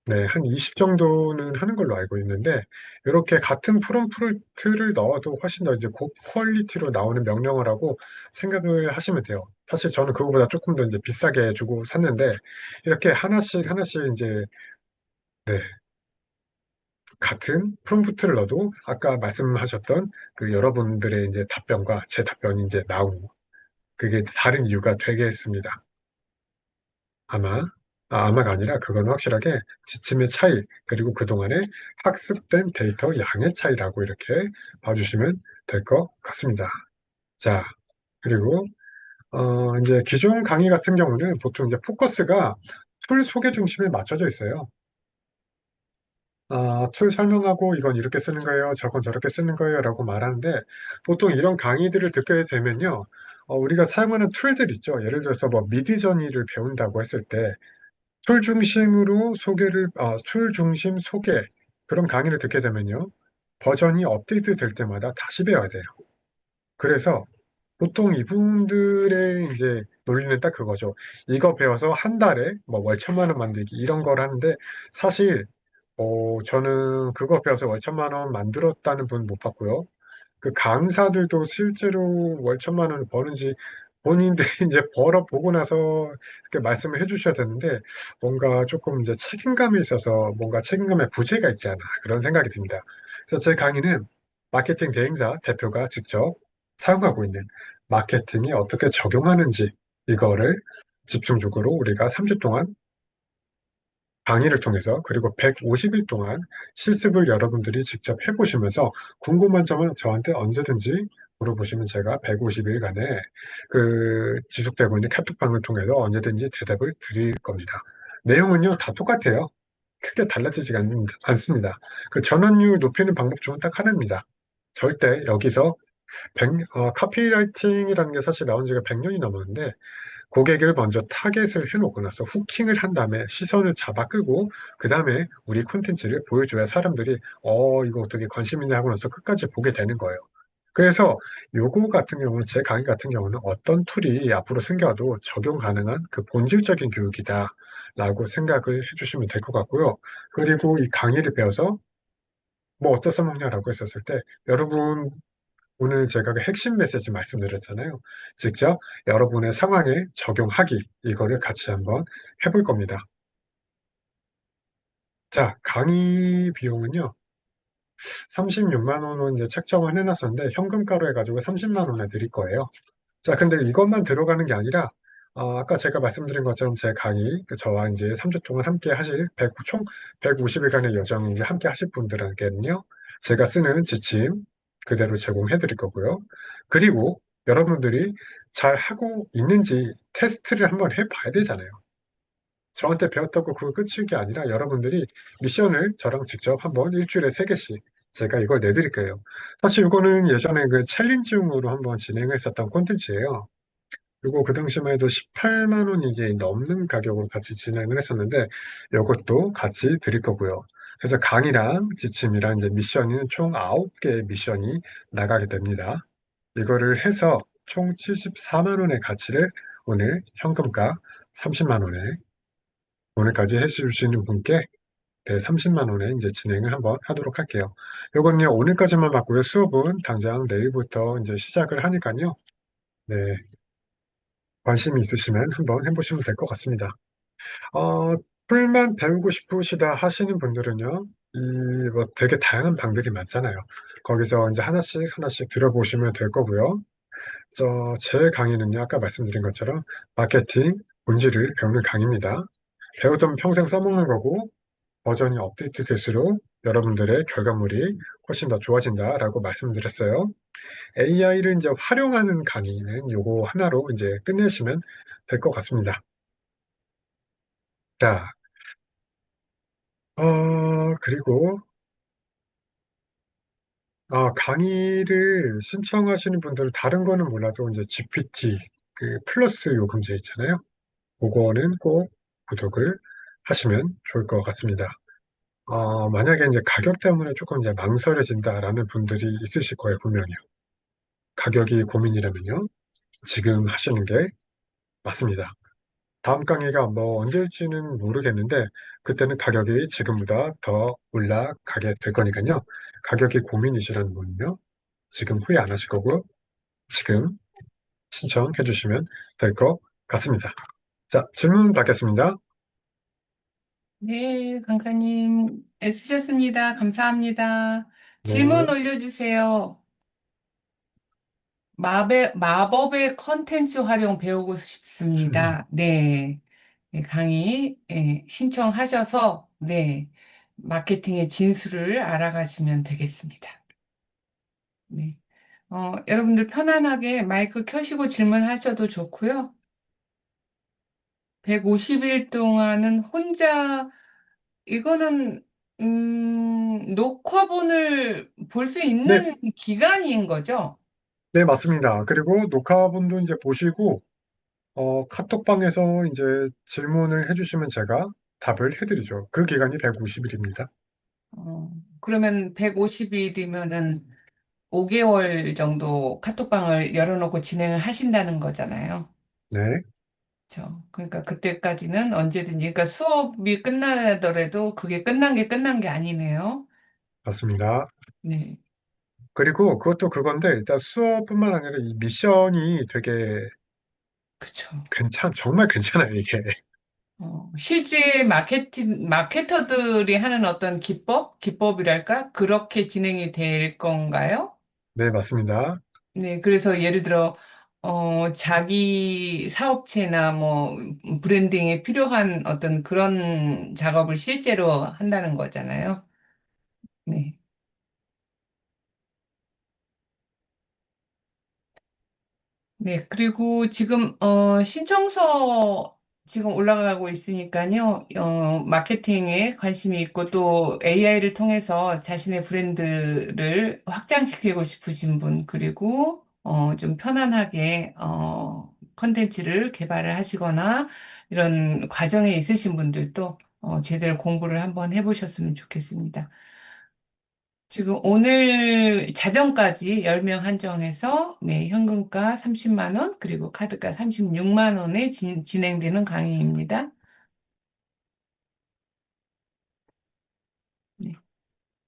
네, 한 20 정도는 하는 걸로 알고 있는데, 이렇게 같은 프롬프트를 넣어도 훨씬 더 이제 고퀄리티로 나오는 명령을 하고 생각을 하시면 돼요. 사실 저는 그거보다 조금 더 이제 비싸게 주고 샀는데, 이렇게 하나씩 하나씩 이제, 네, 같은 프롬프트를 넣어도 아까 말씀하셨던 그 여러분들의 이제 답변과 제 답변이 이제 나오고, 그게 다른 이유가 되겠습니다. 아마, 아마가 아니라 그건 확실하게 지침의 차이, 그리고 그동안에 학습된 데이터 양의 차이라고 이렇게 봐주시면 될 것 같습니다. 자, 그리고, 이제 기존 강의 같은 경우는 보통 이제 포커스가 툴 소개 중심에 맞춰져 있어요. 툴 설명하고 이건 이렇게 쓰는 거예요. 저건 저렇게 쓰는 거예요. 라고 말하는데 보통 이런 강의들을 듣게 되면요. 우리가 사용하는 툴들 있죠. 예를 들어서 뭐 미드저니를 배운다고 했을 때 툴 중심으로 툴 중심 소개 그런 강의를 듣게 되면요. 버전이 업데이트 될 때마다 다시 배워야 돼요. 그래서 보통 이분들의 이제 논리는 딱 그거죠. 이거 배워서 한 달에 뭐 월 천만 원 만들기 이런 걸 하는데 사실 저는 그거 배워서 월 천만 원 만들었다는 분 못 봤고요. 그 강사들도 실제로 월 천만 원을 버는지 본인들이 이제 벌어보고 나서 이렇게 말씀을 해주셔야 되는데 뭔가 조금 이제 책임감이 있어서 뭔가 책임감에 부재가 있지 않아 그런 생각이 듭니다. 그래서 제 강의는 마케팅 대행사 대표가 직접 사용하고 있는 마케팅이 어떻게 적용하는지 이거를 집중적으로 우리가 3주 동안 강의를 통해서 그리고 150일 동안 실습을 여러분들이 직접 해보시면서 궁금한 점은 저한테 언제든지 물어보시면 제가 150일간의 그 지속되고 있는 카톡방을 통해서 언제든지 대답을 드릴 겁니다. 내용은요, 다 똑같아요. 크게 달라지지 않습니다. 그 전환율 높이는 방법 중은 딱 하나입니다. 절대 여기서 카피라이팅이라는 게 사실 나온 지가 100년이 넘었는데 고객을 먼저 타겟을 해놓고 나서 후킹을 한 다음에 시선을 잡아 끌고 그 다음에 우리 콘텐츠를 보여줘야 사람들이 이거 어떻게 관심 있네 하고 나서 끝까지 보게 되는 거예요. 그래서 요거 같은 경우는 제 강의 같은 경우는 어떤 툴이 앞으로 생겨도 적용 가능한 그 본질적인 교육이다 라고 생각을 해주시면 될 것 같고요. 그리고 이 강의를 배워서 뭐 어디다 써먹냐라고 했었을 때 여러분 오늘 제가 그 핵심 메시지 말씀드렸잖아요. 직접 여러분의 상황에 적용하기, 이거를 같이 한번 해볼 겁니다. 자, 강의 비용은요, 36만 원은 이제 책정을 해놨었는데, 현금가로 해가지고 30만 원에 드릴 거예요. 자, 근데 이것만 들어가는 게 아니라, 아까 제가 말씀드린 것처럼 제 강의, 저와 이제 3주 동안 함께 하실, 총 150일간의 여정 이제 함께 하실 분들에게는요, 제가 쓰는 지침 그대로 제공해 드릴 거고요. 그리고 여러분들이 잘 하고 있는지 테스트를 한번 해 봐야 되잖아요. 저한테 배웠다고 그거 끝인 게 아니라 여러분들이 미션을 저랑 직접 한번 일주일에 3개씩 제가 이걸 내드릴 거예요. 사실 이거는 예전에 그 챌린지용으로 한번 진행을 했었던 콘텐츠예요. 그리고 그 당시만 해도 18만 원이 이제 넘는 가격으로 같이 진행을 했었는데 이것도 같이 드릴 거고요. 그래서 강의랑 지침이랑 이제 미션이 총 9개의 미션이 나가게 됩니다. 이거를 해서 총 74만 원의 가치를 오늘 현금가 30만 원에 오늘까지 해주시는 분께 네, 30만 원에 이제 진행을 한번 하도록 할게요. 요건요, 오늘까지만 받고요. 수업은 당장 내일부터 이제 시작을 하니까요. 네, 관심이 있으시면 한번 해보시면 될 것 같습니다. 풀만 배우고 싶으시다 하시는 분들은요, 뭐 되게 다양한 방들이 많잖아요. 거기서 이제 하나씩 하나씩 들어보시면 될 거고요. 제 강의는요, 아까 말씀드린 것처럼 마케팅 본질을 배우는 강의입니다. 배우던 평생 써먹는 거고, 버전이 업데이트 될수록 여러분들의 결과물이 훨씬 더 좋아진다라고 말씀드렸어요. AI를 이제 활용하는 강의는 요거 하나로 이제 끝내시면 될 것 같습니다. 자, 그리고, 강의를 신청하시는 분들은 다른 거는 몰라도 이제 GPT, 그 플러스 요금제 있잖아요. 그거는 꼭 구독을 하시면 좋을 것 같습니다. 만약에 이제 가격 때문에 조금 이제 망설여진다라는 분들이 있으실 거예요, 분명히요. 가격이 고민이라면요. 지금 하시는 게 맞습니다. 다음 강의가 뭐 언제일지는 모르겠는데, 그때는 가격이 지금보다 더 올라가게 될 거니까요. 가격이 고민이시라는 분은요, 지금 후회 안 하실 거고요. 지금 신청해 주시면 될 것 같습니다. 자, 질문 받겠습니다. 네, 강사님, 애쓰셨습니다. 감사합니다. 질문 네. 올려주세요. 마법의 컨텐츠 활용 배우고 싶습니다. 네. 네, 강의, 신청하셔서, 네, 마케팅의 진수를 알아가시면 되겠습니다. 네. 여러분들 편안하게 마이크 켜시고 질문하셔도 좋고요. 150일 동안은 혼자, 이거는, 녹화본을 볼 수 네, 있는 기간인 거죠? 네, 맞습니다. 그리고 녹화본도 이제 보시고, 카톡방에서 이제 질문을 해주시면 제가 답을 해드리죠. 그 기간이 150일입니다. 그러면 150일이면은 5개월 정도 카톡방을 열어놓고 진행을 하신다는 거잖아요. 네, 그렇죠. 그러니까 그때까지는 언제든지, 그러니까 수업이 끝나더라도 그게 끝난 게 끝난 게 아니네요. 맞습니다. 네, 그리고 그것도 그건데, 일단 수업뿐만 아니라 이 미션이 되게 그렇죠. 정말 괜찮아요, 이게. 실제 마케터들이 하는 어떤 기법이랄까? 그렇게 진행이 될 건가요? 네, 맞습니다. 네, 그래서 예를 들어, 자기 사업체나 뭐, 브랜딩에 필요한 어떤 그런 작업을 실제로 한다는 거잖아요. 네. 네, 그리고 지금, 신청서 지금 올라가고 있으니까요, 마케팅에 관심이 있고 또 AI를 통해서 자신의 브랜드를 확장시키고 싶으신 분, 그리고, 좀 편안하게, 컨텐츠를 개발을 하시거나 이런 과정에 있으신 분들도, 제대로 공부를 한번 해보셨으면 좋겠습니다. 지금 오늘 자정까지 10명 한정해서 네, 현금가 30만 원 그리고 카드가 36만 원에 진행되는 강의입니다. 네.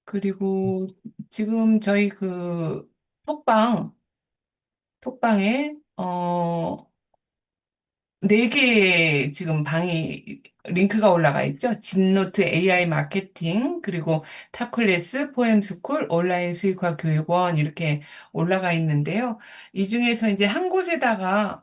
그리고 지금 저희 그 톡방에 네 개 지금 링크가 올라가 있죠. 진노트 AI 마케팅, 그리고 타클래스, 포엠스쿨, 온라인 수익화 교육원 이렇게 올라가 있는데요. 이 중에서 이제 한 곳에다가,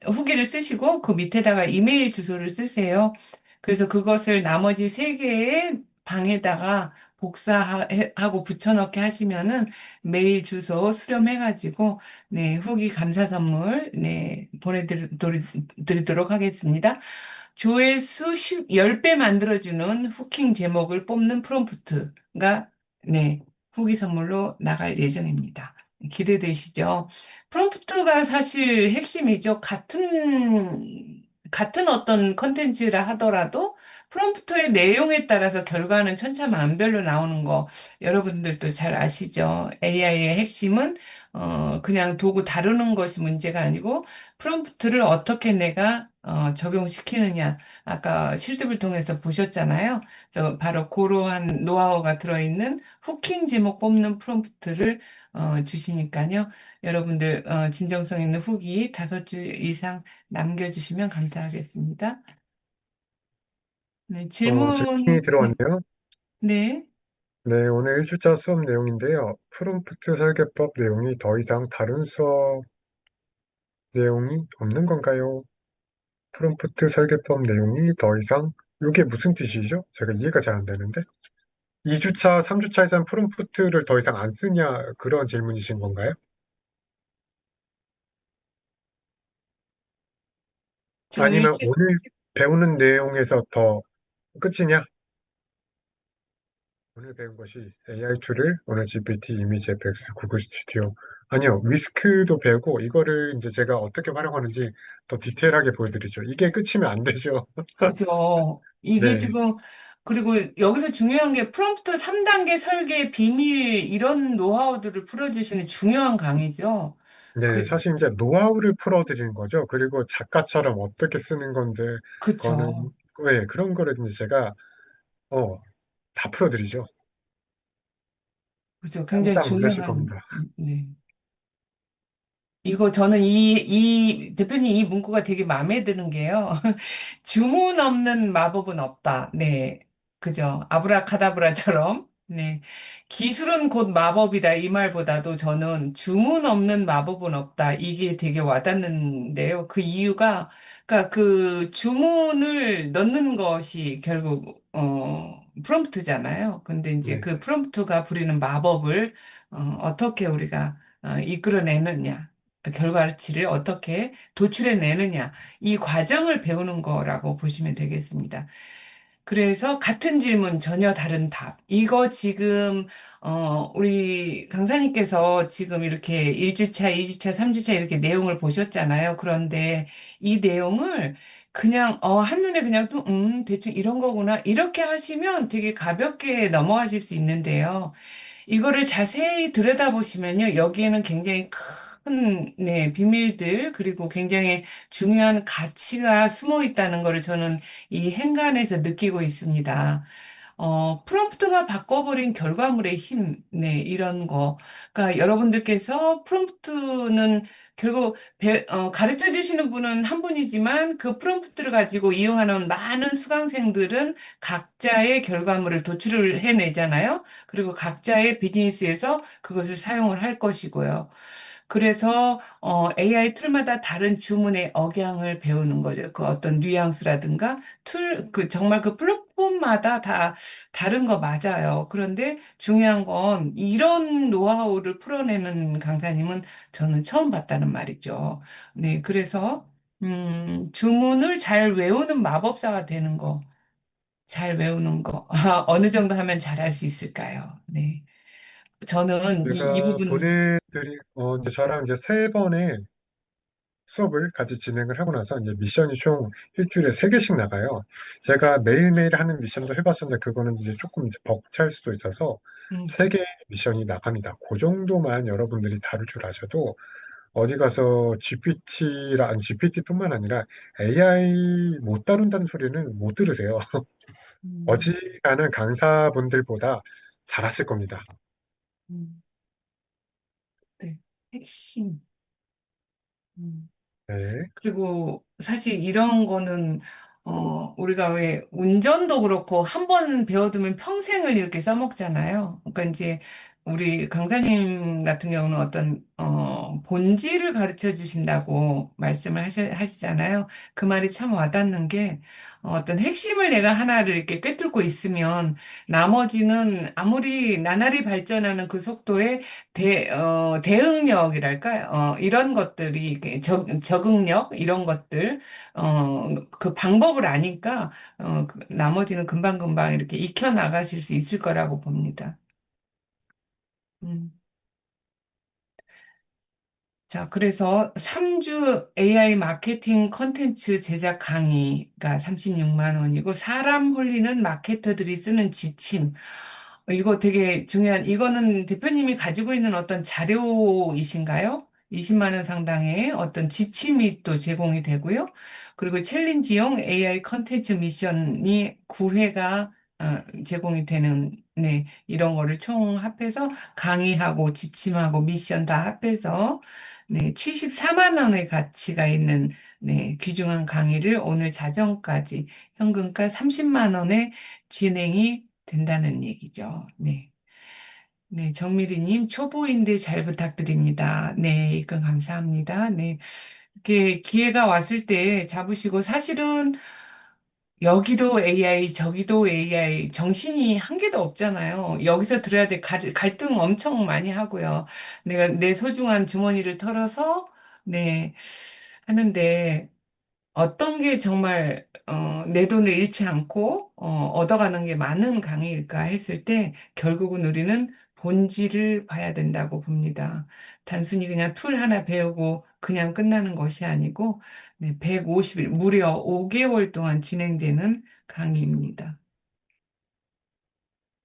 후기를 쓰시고 그 밑에다가 이메일 주소를 쓰세요. 그래서 그것을 나머지 세 개의 방에다가 복사하고 붙여넣기 하시면은 메일 주소 수렴해가지고 네, 후기 감사 선물, 네, 보내드리도록 하겠습니다. 조회수 10배 만들어주는 후킹 제목을 뽑는 프롬프트가, 네, 후기 선물로 나갈 예정입니다. 기대되시죠? 프롬프트가 사실 핵심이죠. 같은 어떤 컨텐츠라 하더라도 프롬프트의 내용에 따라서 결과는 천차만별로 나오는 거 여러분들도 잘 아시죠? AI의 핵심은 그냥 도구 다루는 것이 문제가 아니고 프롬프트를 어떻게 내가 적용시키느냐. 아까 실습을 통해서 보셨잖아요. 그래서 바로 그러한 노하우가 들어있는 후킹 제목 뽑는 프롬프트를 주시니까요. 여러분들 진정성 있는 후기 5줄 이상 남겨주시면 감사하겠습니다. 네, 질문이 네, 들어왔네요. 네. 네, 오늘 1주차 수업 내용인데요. 프롬프트 설계법 내용이 더 이상 다른 수업 내용이 없는 건가요? 프롬프트 설계법 내용이 더 이상, 이게 무슨 뜻이죠? 제가 이해가 잘 안 되는데. 2주차, 3주차에선 프롬프트를 더 이상 안 쓰냐, 그런 질문이신 건가요? 지금 아니면 오늘 배우는 내용에서 더 끝이냐? 오늘 배운 것이 AI 툴을 오늘 GPT, 이미지 FX, 구글 스튜디오. 아니요, 위스크도 배우고 이거를 이제 제가 어떻게 활용하는지 더 디테일하게 보여드리죠. 이게 끝이면 안 되죠. 그죠. 이게 네, 지금, 그리고 여기서 중요한 게 프롬프트 3단계 설계 비밀 이런 노하우들을 풀어주시는 중요한 강의죠. 네, 그, 사실 이제 노하우를 풀어드리는 거죠. 그리고 작가처럼 어떻게 쓰는 건데, 그쵸. 그거는, 왜, 그런 거를 이제 제가, 어, 다 풀어드리죠. 그죠. 굉장히 깜짝 놀라실 중요한, 겁니다. 네. 이거 저는 대표님 이 문구가 되게 마음에 드는 게요. 주문 없는 마법은 없다. 네. 그죠. 아브라카다브라처럼. 네. 기술은 곧 마법이다. 이 말보다도 저는 주문 없는 마법은 없다. 이게 되게 와닿는데요. 그 이유가, 그러니까 그 주문을 넣는 것이 결국, 프롬프트잖아요. 근데 이제 네, 그 프롬프트가 부리는 마법을, 어떻게 우리가, 이끌어내느냐. 결과치를 어떻게 도출해내느냐. 이 과정을 배우는 거라고 보시면 되겠습니다. 그래서 같은 질문 전혀 다른 답. 이거 지금 우리 강사님께서 지금 이렇게 1주차, 2주차, 3주차 이렇게 내용을 보셨잖아요. 그런데 이 내용을 그냥 한눈에 그냥 또 대충 이런 거구나. 이렇게 하시면 되게 가볍게 넘어가실 수 있는데요. 이거를 자세히 들여다보시면요. 여기에는 굉장히 큰, 네, 비밀들, 그리고 굉장히 중요한 가치가 숨어 있다는 거를 저는 이 행간에서 느끼고 있습니다. 프롬프트가 바꿔버린 결과물의 힘, 네, 이런 거. 그러니까 여러분들께서 프롬프트는 결국 가르쳐 주시는 분은 한 분이지만 그 프롬프트를 가지고 이용하는 많은 수강생들은 각자의 결과물을 도출을 해내잖아요. 그리고 각자의 비즈니스에서 그것을 사용을 할 것이고요. 그래서 AI 툴마다 다른 주문의 억양을 배우는 거죠. 그 어떤 뉘앙스라든가 정말 그 플랫폼마다 다 다른 거 맞아요. 그런데 중요한 건 이런 노하우를 풀어내는 강사님은 저는 처음 봤다는 말이죠. 네, 그래서 주문을 잘 외우는 마법사가 되는 거, 잘 외우는 거, 어느 정도 하면 잘할 수 있을까요? 네. 저는 이 제가 부분, 이제 저랑 이제 세 번의 수업을 같이 진행을 하고 나서 이제 미션이 총 일주일에 세 개씩 나가요. 제가 매일매일 하는 미션도 해봤었는데 그거는 이제 조금 이제 벅찰 수도 있어서 세 개의 그쵸. 미션이 나갑니다. 그 정도만 여러분들이 다룰 줄 아셔도 어디 가서 GPT뿐만 아니라 AI 못 다룬다는 소리는 못 들으세요. 음, 어지간한 강사분들보다 잘하실 겁니다. 음, 네. 핵심. 음. 네. 그리고 사실 이런 거는, 우리가 왜 운전도 그렇고 한 번 배워두면 평생을 이렇게 써먹잖아요. 그러니까 이제 우리 강사님 같은 경우는 어떤, 본질을 가르쳐 주신다고 말씀을 하시잖아요. 그 말이 참 와닿는 게 어떤 핵심을 내가 하나를 이렇게 꿰뚫고 있으면 나머지는 아무리 나날이 발전하는 그 속도에 대응력이랄까? 이런 것들이, 이렇게 적응력, 이런 것들, 그 방법을 아니까, 나머지는 금방금방 이렇게 익혀나가실 수 있을 거라고 봅니다. 음. 자, 그래서 3주 AI 마케팅 컨텐츠 제작 강의가 36만 원이고, 사람 홀리는 마케터들이 쓰는 지침. 이거 되게 중요한, 이거는 대표님이 가지고 있는 어떤 자료이신가요? 20만 원 상당의 어떤 지침이 또 제공이 되고요. 그리고 챌린지용 AI 컨텐츠 미션이 9회가 제공이 되는, 네, 이런 거를 총 합해서 강의하고 지침하고 미션 다 합해서 네, 74만 원의 가치가 있는 네, 귀중한 강의를 오늘 자정까지 현금가 30만 원에 진행이 된다는 얘기죠. 네. 네, 정미리님, 초보인데 잘 부탁드립니다. 네, 입금 감사합니다. 네. 이렇게 기회가 왔을 때 잡으시고, 사실은 여기도 AI, 저기도 AI, 정신이 한 개도 없잖아요. 여기서 들어야 될 갈등 엄청 많이 하고요. 내가 내 소중한 주머니를 털어서, 네, 하는데, 어떤 게 정말 내 돈을 잃지 않고 얻어가는 게 많은 강의일까 했을 때 결국은 우리는 본질을 봐야 된다고 봅니다. 단순히 그냥 툴 하나 배우고 그냥 끝나는 것이 아니고 네, 150일 무려 5개월 동안 진행되는 강의입니다.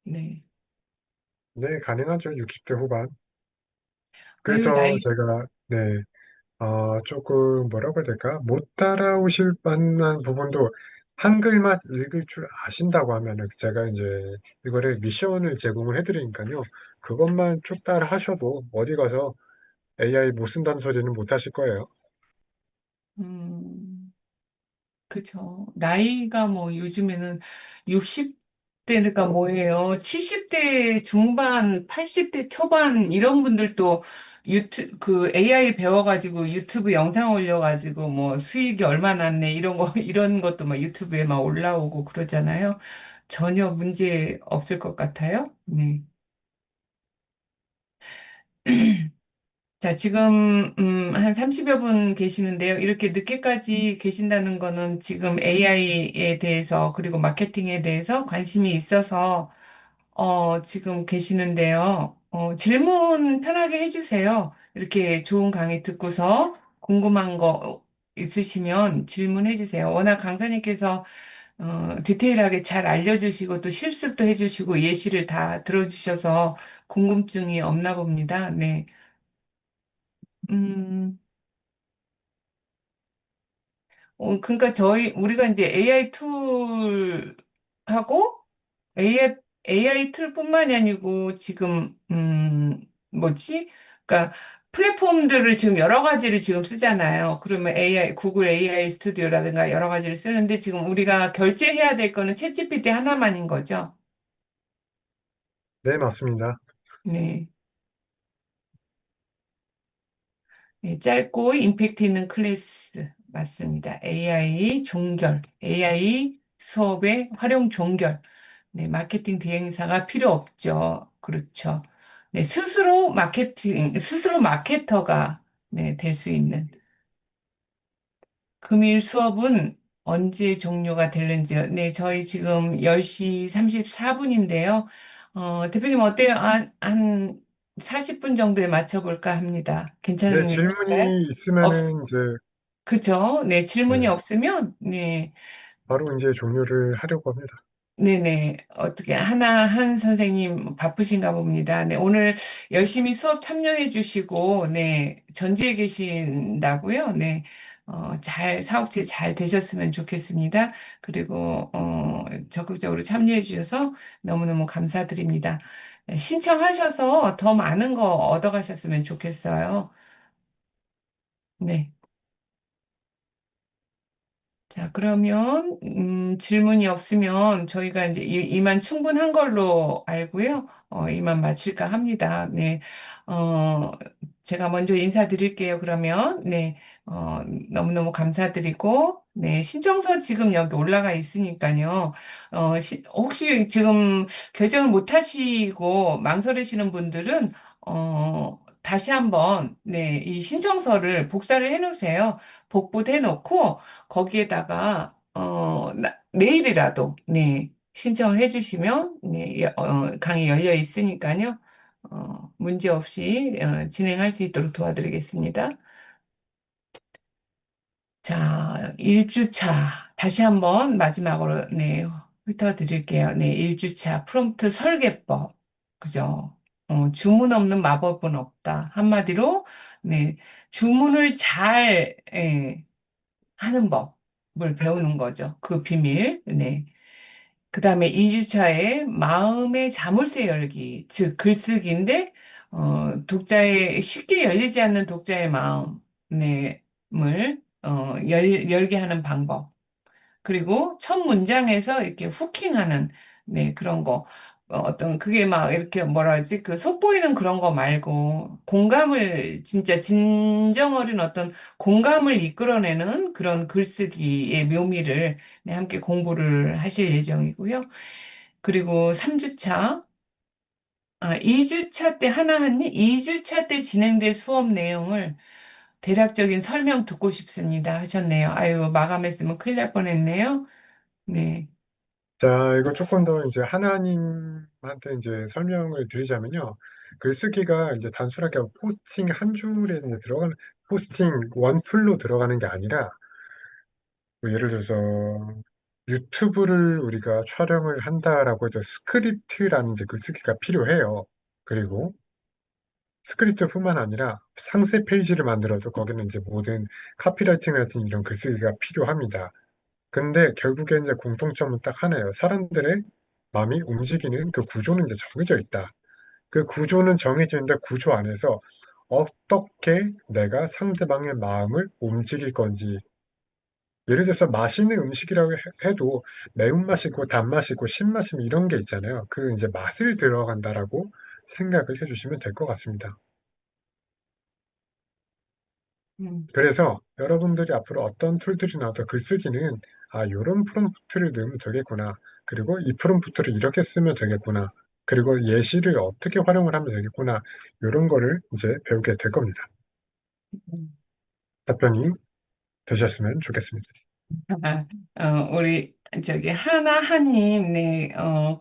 네. 네, 가능하죠. 60대 후반. 아유 그래서 나이 제가, 네. 조금 뭐라고 해야 될까? 못 따라오실 만한 부분도 한글만 읽을 줄 아신다고 하면은 제가 이제 이거를 미션을 제공을 해드리니까요. 그것만 쭉 따라 하셔도 어디 가서 AI 못 쓴다는 소리는 못 하실 거예요. 음, 그쵸. 나이가 뭐 요즘에는 60대가 뭐예요? 70대 중반, 80대 초반 이런 분들도 그 AI 배워가지고 유튜브 영상 올려가지고 뭐 수익이 얼마 났네 이런 거, 이런 것도 막 유튜브에 막 올라오고 그러잖아요. 전혀 문제 없을 것 같아요. 네. 자, 지금, 한 30여 분 계시는데요. 이렇게 늦게까지 계신다는 거는 지금 AI에 대해서, 그리고 마케팅에 대해서 관심이 있어서, 지금 계시는데요. 질문 편하게 해주세요. 이렇게 좋은 강의 듣고서 궁금한 거 있으시면 질문해 주세요. 워낙 강사님께서, 디테일하게 잘 알려주시고 또 실습도 해주시고 예시를 다 들어주셔서 궁금증이 없나 봅니다. 네. 음. 그러니까 우리가 이제 AI 툴하고 AI 툴뿐만이 아니고 지금, 뭐지? 그러니까 플랫폼들을 지금 여러 가지를 지금 쓰잖아요. 그러면 구글 AI 스튜디오라든가 여러 가지를 쓰는데 지금 우리가 결제해야 될 거는 챗GPT 하나만인 거죠. 네, 맞습니다. 네. 네, 짧고 임팩트 있는 클래스 맞습니다. AI 수업의 활용 종결. 네, 마케팅 대행사가 필요 없죠. 그렇죠. 네, 스스로 마케터가 네, 될 수 있는. 금일 수업은 언제 종료가 되는지요? 네, 저희 지금 10시 34분인데요. 대표님 어때요? 한 40분 정도에 맞춰볼까 합니다. 네, 괜찮으실까요? 질문이 없, 있으면은 이제 그죠? 네, 질문이 네, 없으면, 네, 바로 이제 종료를 하려고 합니다. 네네. 어떻게, 한 선생님 바쁘신가 봅니다. 네, 오늘 열심히 수업 참여해 주시고, 네, 전주에 계신다고요? 네, 사업체 잘 되셨으면 좋겠습니다. 그리고, 적극적으로 참여해 주셔서 너무너무 감사드립니다. 네, 신청하셔서 더 많은 거 얻어가셨으면 좋겠어요. 네. 자, 그러면, 질문이 없으면 저희가 이제 이만 충분한 걸로 알고요. 이만 마칠까 합니다. 네. 어, 제가 먼저 인사드릴게요. 그러면, 네. 너무너무 감사드리고, 네. 신청서 지금 여기 올라가 있으니까요. 혹시 지금 결정을 못 하시고 망설이시는 분들은, 다시 한번, 네. 이 신청서를 복사를 해 놓으세요. 복붙해 놓고, 거기에다가 내일이라도 네 신청을 해주시면 네 강의 열려 있으니까요. 문제 없이 진행할 수 있도록 도와드리겠습니다. 자, 1주차 다시 한번 마지막으로 네 훑어드릴게요. 네, 1주차 프롬프트 설계법 그죠? 주문 없는 마법은 없다. 한마디로 네 주문을 잘 하는 법을 배우는 거죠. 그 비밀. 네. 그 다음에 2주차에 마음의 자물쇠 열기, 즉 글쓰기인데, 쉽게 열리지 않는 독자의 마음, 네, 열게 하는 방법. 그리고 첫 문장에서 이렇게 후킹하는, 네, 그런 거. 그게 막 이렇게 뭐라 하지? 그 속보이는 그런 거 말고, 진짜 진정 어린 어떤 공감을 이끌어내는 그런 글쓰기의 묘미를 네, 함께 공부를 하실 예정이고요. 그리고 3주차, 2주차 때 하나 했니? 2주차 때 진행될 수업 내용을 대략적인 설명 듣고 싶습니다 하셨네요. 아유, 마감했으면 큰일 날 뻔했네요. 네. 자, 이거 조금 더 이제 하나님한테 이제 설명을 드리자면요. 글쓰기가 이제 단순하게 포스팅 한 줄에 이제 들어가는, 포스팅 원 툴로 들어가는 게 아니라, 뭐 예를 들어서 유튜브를 우리가 촬영을 한다라고 해도 스크립트라는 이제 글쓰기가 필요해요. 그리고 스크립트뿐만 아니라 상세 페이지를 만들어도 거기는 이제 모든 카피라이팅 같은 이런 글쓰기가 필요합니다. 근데 결국에 이제 공통점은 딱 하나예요. 사람들의 마음이 움직이는 그 구조는 이제 정해져 있다. 그 구조는 정해져 있는데 구조 안에서 어떻게 내가 상대방의 마음을 움직일 건지. 예를 들어서 맛있는 음식이라고 해도 매운맛이 있고 단맛이 있고 신맛이 이런 게 있잖아요. 그 이제 맛을 들어간다라고 생각을 해주시면 될 것 같습니다. 음, 그래서 여러분들이 앞으로 어떤 툴들이 나와도 글쓰기는 아, 요런 프롬프트를 넣으면 되겠구나. 그리고 이 프롬프트를 이렇게 쓰면 되겠구나. 그리고 예시를 어떻게 활용을 하면 되겠구나. 요런 거를 이제 배우게 될 겁니다. 음. 답변이 되셨으면 좋겠습니다. 아, 우리 저기 하나하님, 네,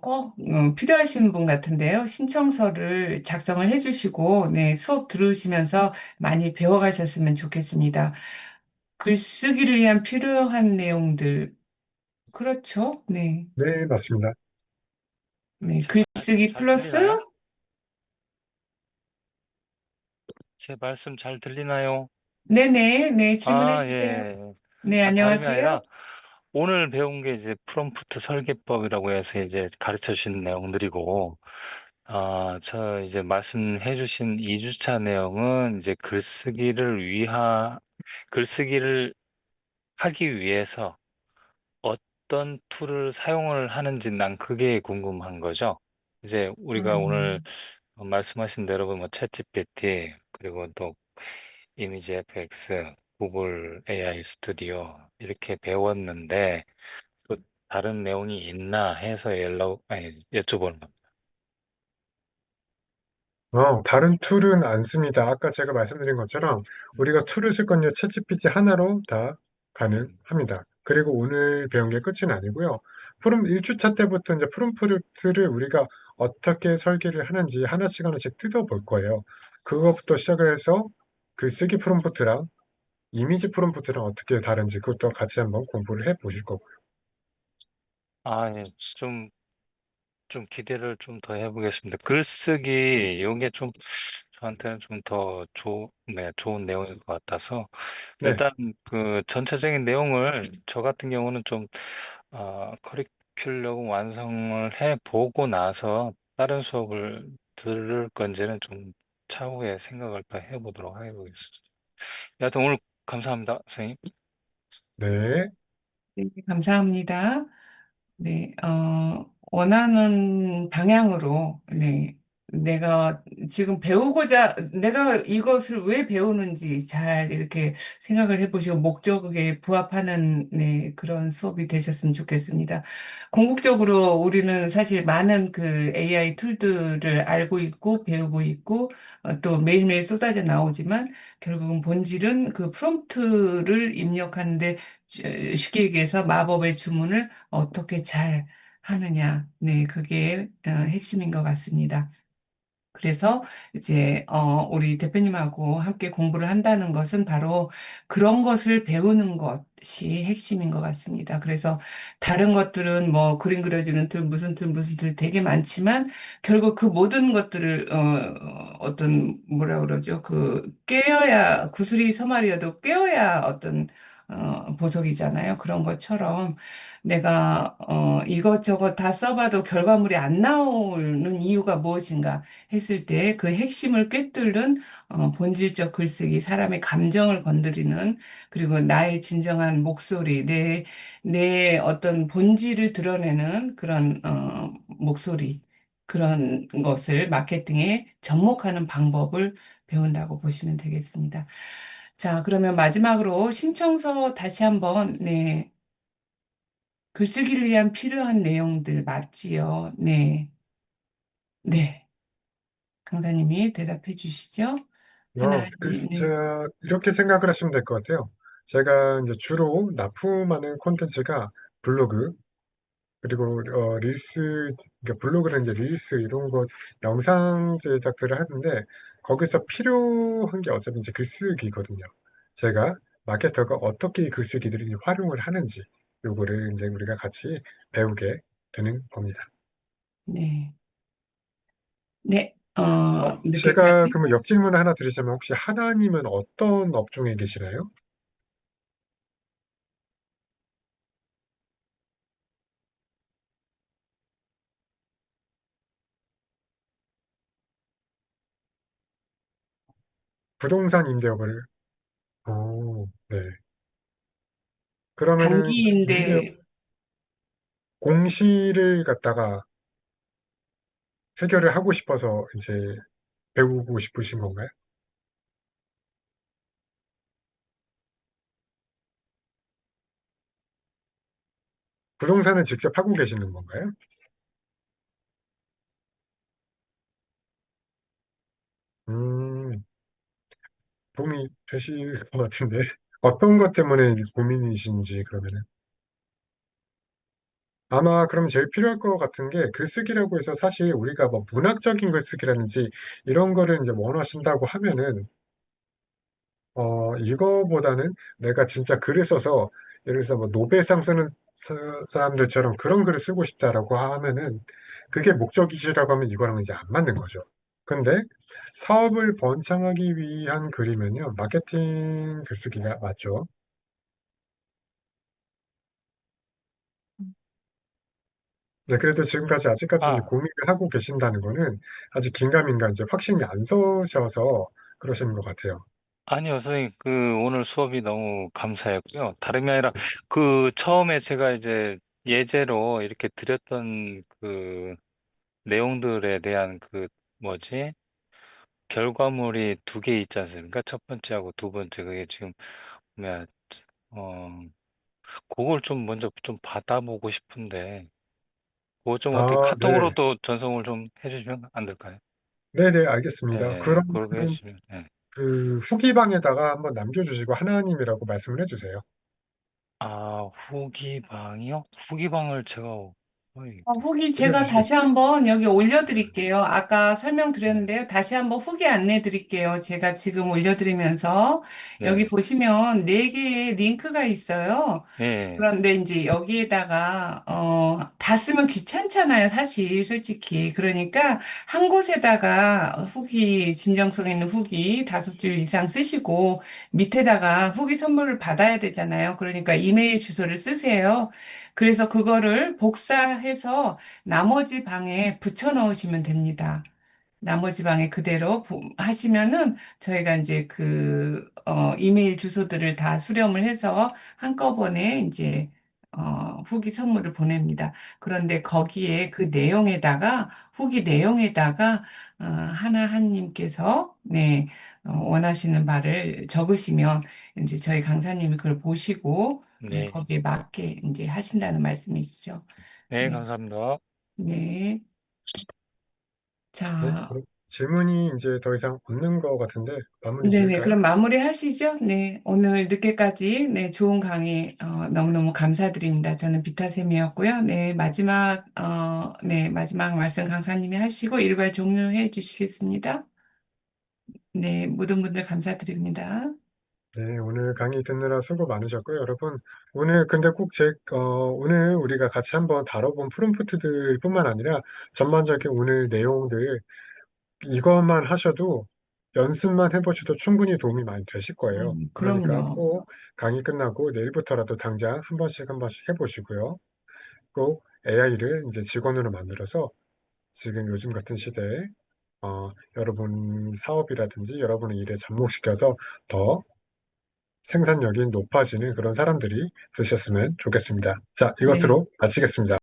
꼭 필요하신 분 같은데요. 신청서를 작성을 해주시고, 네, 수업 들으시면서 많이 배워가셨으면 좋겠습니다. 글쓰기를 위한 필요한 내용들, 그렇죠? 네, 네, 맞습니다. 네, 제 말씀 글쓰기 잘 플러스, 들리나요? 제 말씀 잘 들리나요? 네네, 네, 질문해 아, 주세요. 예. 네, 다름이 안녕하세요. 아니라 오늘 배운 게 이제 프롬프트 설계법이라고 해서 이제 가르쳐 주신 내용들이고, 저 이제 말씀해 주신 2주차 내용은 이제 글쓰기를 하기 위해서 어떤 툴을 사용을 하는지 난 그게 궁금한 거죠. 이제 우리가 오늘 음. 말씀하신 대로 뭐 챗GPT, 그리고 또 이미지 FX, 구글 AI 스튜디오 이렇게 배웠는데 또 다른 내용이 있나 해서 여쭤보는 겁니다. 다른 툴은 안 씁니다. 아까 제가 말씀드린 것처럼 우리가 툴을 쓸 건요, 챗GPT 하나로 다 가능합니다. 그리고 오늘 배운 게 끝은 아니고요. 1주차 때부터 이제 프롬프트를 우리가 어떻게 설계를 하는지 하나씩 하나씩 뜯어볼 거예요. 그것부터 시작을 해서 글쓰기 프롬프트랑 이미지 프롬프트랑 어떻게 다른지 그것도 같이 한번 공부를 해 보실 거고요. 예, 좀 기대를 좀 더 해보겠습니다. 글쓰기, 이게 좀 저한테는 좀 더 네, 좋은 내용일 것 같아서 네, 일단 그 전체적인 내용을 저 같은 경우는 좀 커리큘럼 완성을 해 보고 나서 다른 수업을 들을 건지는 좀 차후에 생각을 더 해보도록 하겠습니다. 여하튼 오늘 감사합니다, 선생님. 네, 네, 감사합니다. 네, 원하는 방향으로, 네, 내가 지금 내가 이것을 왜 배우는지 잘 이렇게 생각을 해보시고, 목적에 부합하는, 네, 그런 수업이 되셨으면 좋겠습니다. 궁극적으로 우리는 사실 많은 그 AI 툴들을 알고 있고, 배우고 있고, 또 매일매일 쏟아져 나오지만, 결국은 본질은 그 프롬프트를 입력하는데, 쉽게 얘기해서 마법의 주문을 어떻게 잘 하느냐. 네, 그게 핵심인 것 같습니다. 그래서 이제 우리 대표님하고 함께 공부를 한다는 것은 바로 그런 것을 배우는 것이 핵심인 것 같습니다. 그래서 다른 것들은 뭐 그림 그려주는 툴, 무슨 툴 되게 많지만 결국 그 모든 것들을 어떤 뭐라 그러죠? 그 깨어야 구슬이 서말이어도 깨어야 어떤 보석이잖아요. 그런 것처럼 내가 이것저것 다 써봐도 결과물이 안 나오는 이유가 무엇인가? 했을 때 그 핵심을 꿰뚫는 본질적 글쓰기, 사람의 감정을 건드리는 그리고 나의 진정한 목소리, 내 어떤 본질을 드러내는 그런 목소리, 그런 것을 마케팅에 접목하는 방법을 배운다고 보시면 되겠습니다. 자, 그러면 마지막으로 신청서 다시 한번, 네, 글쓰기를 위한 필요한 내용들 맞지요? 네, 네. 강사님이 대답해 주시죠. 하나님, 네. 이렇게 생각을 하시면 될 것 같아요. 제가 이제 주로 납품하는 콘텐츠가 블로그, 그리고 그러니까 블로그는 이제 릴스 이런 거 영상 제작들을 하는데 거기서 필요한 게 어차피 이제 글쓰기거든요. 제가 마케터가 어떻게 이 글쓰기들을 활용을 하는지 요거를 이제 우리가 같이 배우게 되는 겁니다. 네. 네, 어, 제가 늦게까지? 그러면 역질문을 하나 드리자면 혹시 하나님은 어떤 업종에 계시나요? 부동산 임대업을, 네. 그러면은 임대업 단기인데, 공시를 갖다가 해결을 하고 싶어서 이제 배우고 싶으신 건가요? 부동산을 직접 하고 계시는 건가요? 음, 도움이 되실 것 같은데. 어떤 것 때문에 고민이신지, 그러면은. 아마 그럼 제일 필요할 것 같은 게 글쓰기라고 해서 사실 우리가 뭐 문학적인 글쓰기라든지 이런 거를 이제 원하신다고 하면은, 이거보다는 내가 진짜 글을 써서 예를 들어서 뭐 노벨상 쓰는 사람들처럼 그런 글을 쓰고 싶다라고 하면은 그게 목적이시라고 하면 이거랑 이제 안 맞는 거죠. 근데 사업을 번창하기 위한 글이면요, 마케팅 글쓰기가 맞죠. 네, 그래도 지금까지 아직까지 이제 아, 고민을 하고 계신다는 거는 아직 긴가민가 이제 확신이 안 서셔서 그러시는 것 같아요. 아니요, 선생님, 오늘 수업이 너무 감사했고요. 다름이 아니라, 처음에 제가 이제 예제로 이렇게 드렸던 내용들에 대한 뭐지? 결과물이 두 개 있지 않습니까? 첫 번째하고 두 번째, 그게 지금, 뭐야, 어, 그걸 좀 먼저 좀 받아보고 싶은데, 그거 좀 어떻게 아, 네. 카톡으로도 전송을 좀 해주시면 안 될까요? 네네, 알겠습니다. 예, 그러면은 그렇게 해주시면, 예. 그 후기방에다가 한번 남겨주시고 하나님이라고 말씀을 해주세요. 아, 후기방이요? 후기방을 제가, 어이, 후기 제가 올려주시겠어요? 다시 한번 여기 올려드릴게요. 아까 설명드렸는데요. 다시 한번 후기 안내 드릴게요. 제가 지금 올려드리면서 여기 네, 보시면 네 개의 링크가 있어요. 예, 그런데 이제 여기에다가, 다 쓰면 귀찮잖아요. 사실, 솔직히. 그러니까 한 곳에다가 후기, 진정성 있는 후기 5줄 이상 쓰시고 밑에다가 후기 선물을 받아야 되잖아요. 그러니까 이메일 주소를 쓰세요. 그래서 그거를 복사해서 나머지 방에 붙여 넣으시면 됩니다. 나머지 방에 그대로 하시면은 저희가 이제 이메일 주소들을 다 수렴을 해서 한꺼번에 이제, 후기 선물을 보냅니다. 그런데 거기에 그 내용에다가, 후기 내용에다가, 하나님께서, 네, 원하시는 말을 적으시면 이제 저희 강사님이 그걸 보시고, 네, 네, 거기에 맞게 이제 하신다는 말씀이시죠. 네, 네, 감사합니다. 네. 네, 자, 그럼 질문이 이제 더 이상 없는 것 같은데 마무리 네네. 지을까요? 그럼 마무리 하시죠. 네. 오늘 늦게까지, 네, 좋은 강의, 너무너무 감사드립니다. 저는 비타쌤이었고요. 네, 네, 마지막 말씀 강사님이 하시고 일괄 종료해 주시겠습니다. 네, 모든 분들 감사드립니다. 네, 오늘 강의 듣느라 수고 많으셨고요, 여러분. 오늘 근데 오늘 우리가 같이 한번 다뤄본 프롬프트들 뿐만 아니라 전반적인 오늘 내용들 이것만 하셔도 연습만 해보셔도 충분히 도움이 많이 되실 거예요. 그러니까 그럼요. 꼭 강의 끝나고 내일부터라도 당장 한 번씩 해보시고요. 꼭 AI를 이제 직원으로 만들어서 지금 요즘 같은 시대에 여러분 사업이라든지 여러분의 일에 접목시켜서 더 생산력이 높아지는 그런 사람들이 되셨으면 좋겠습니다. 자, 네. 이것으로 마치겠습니다.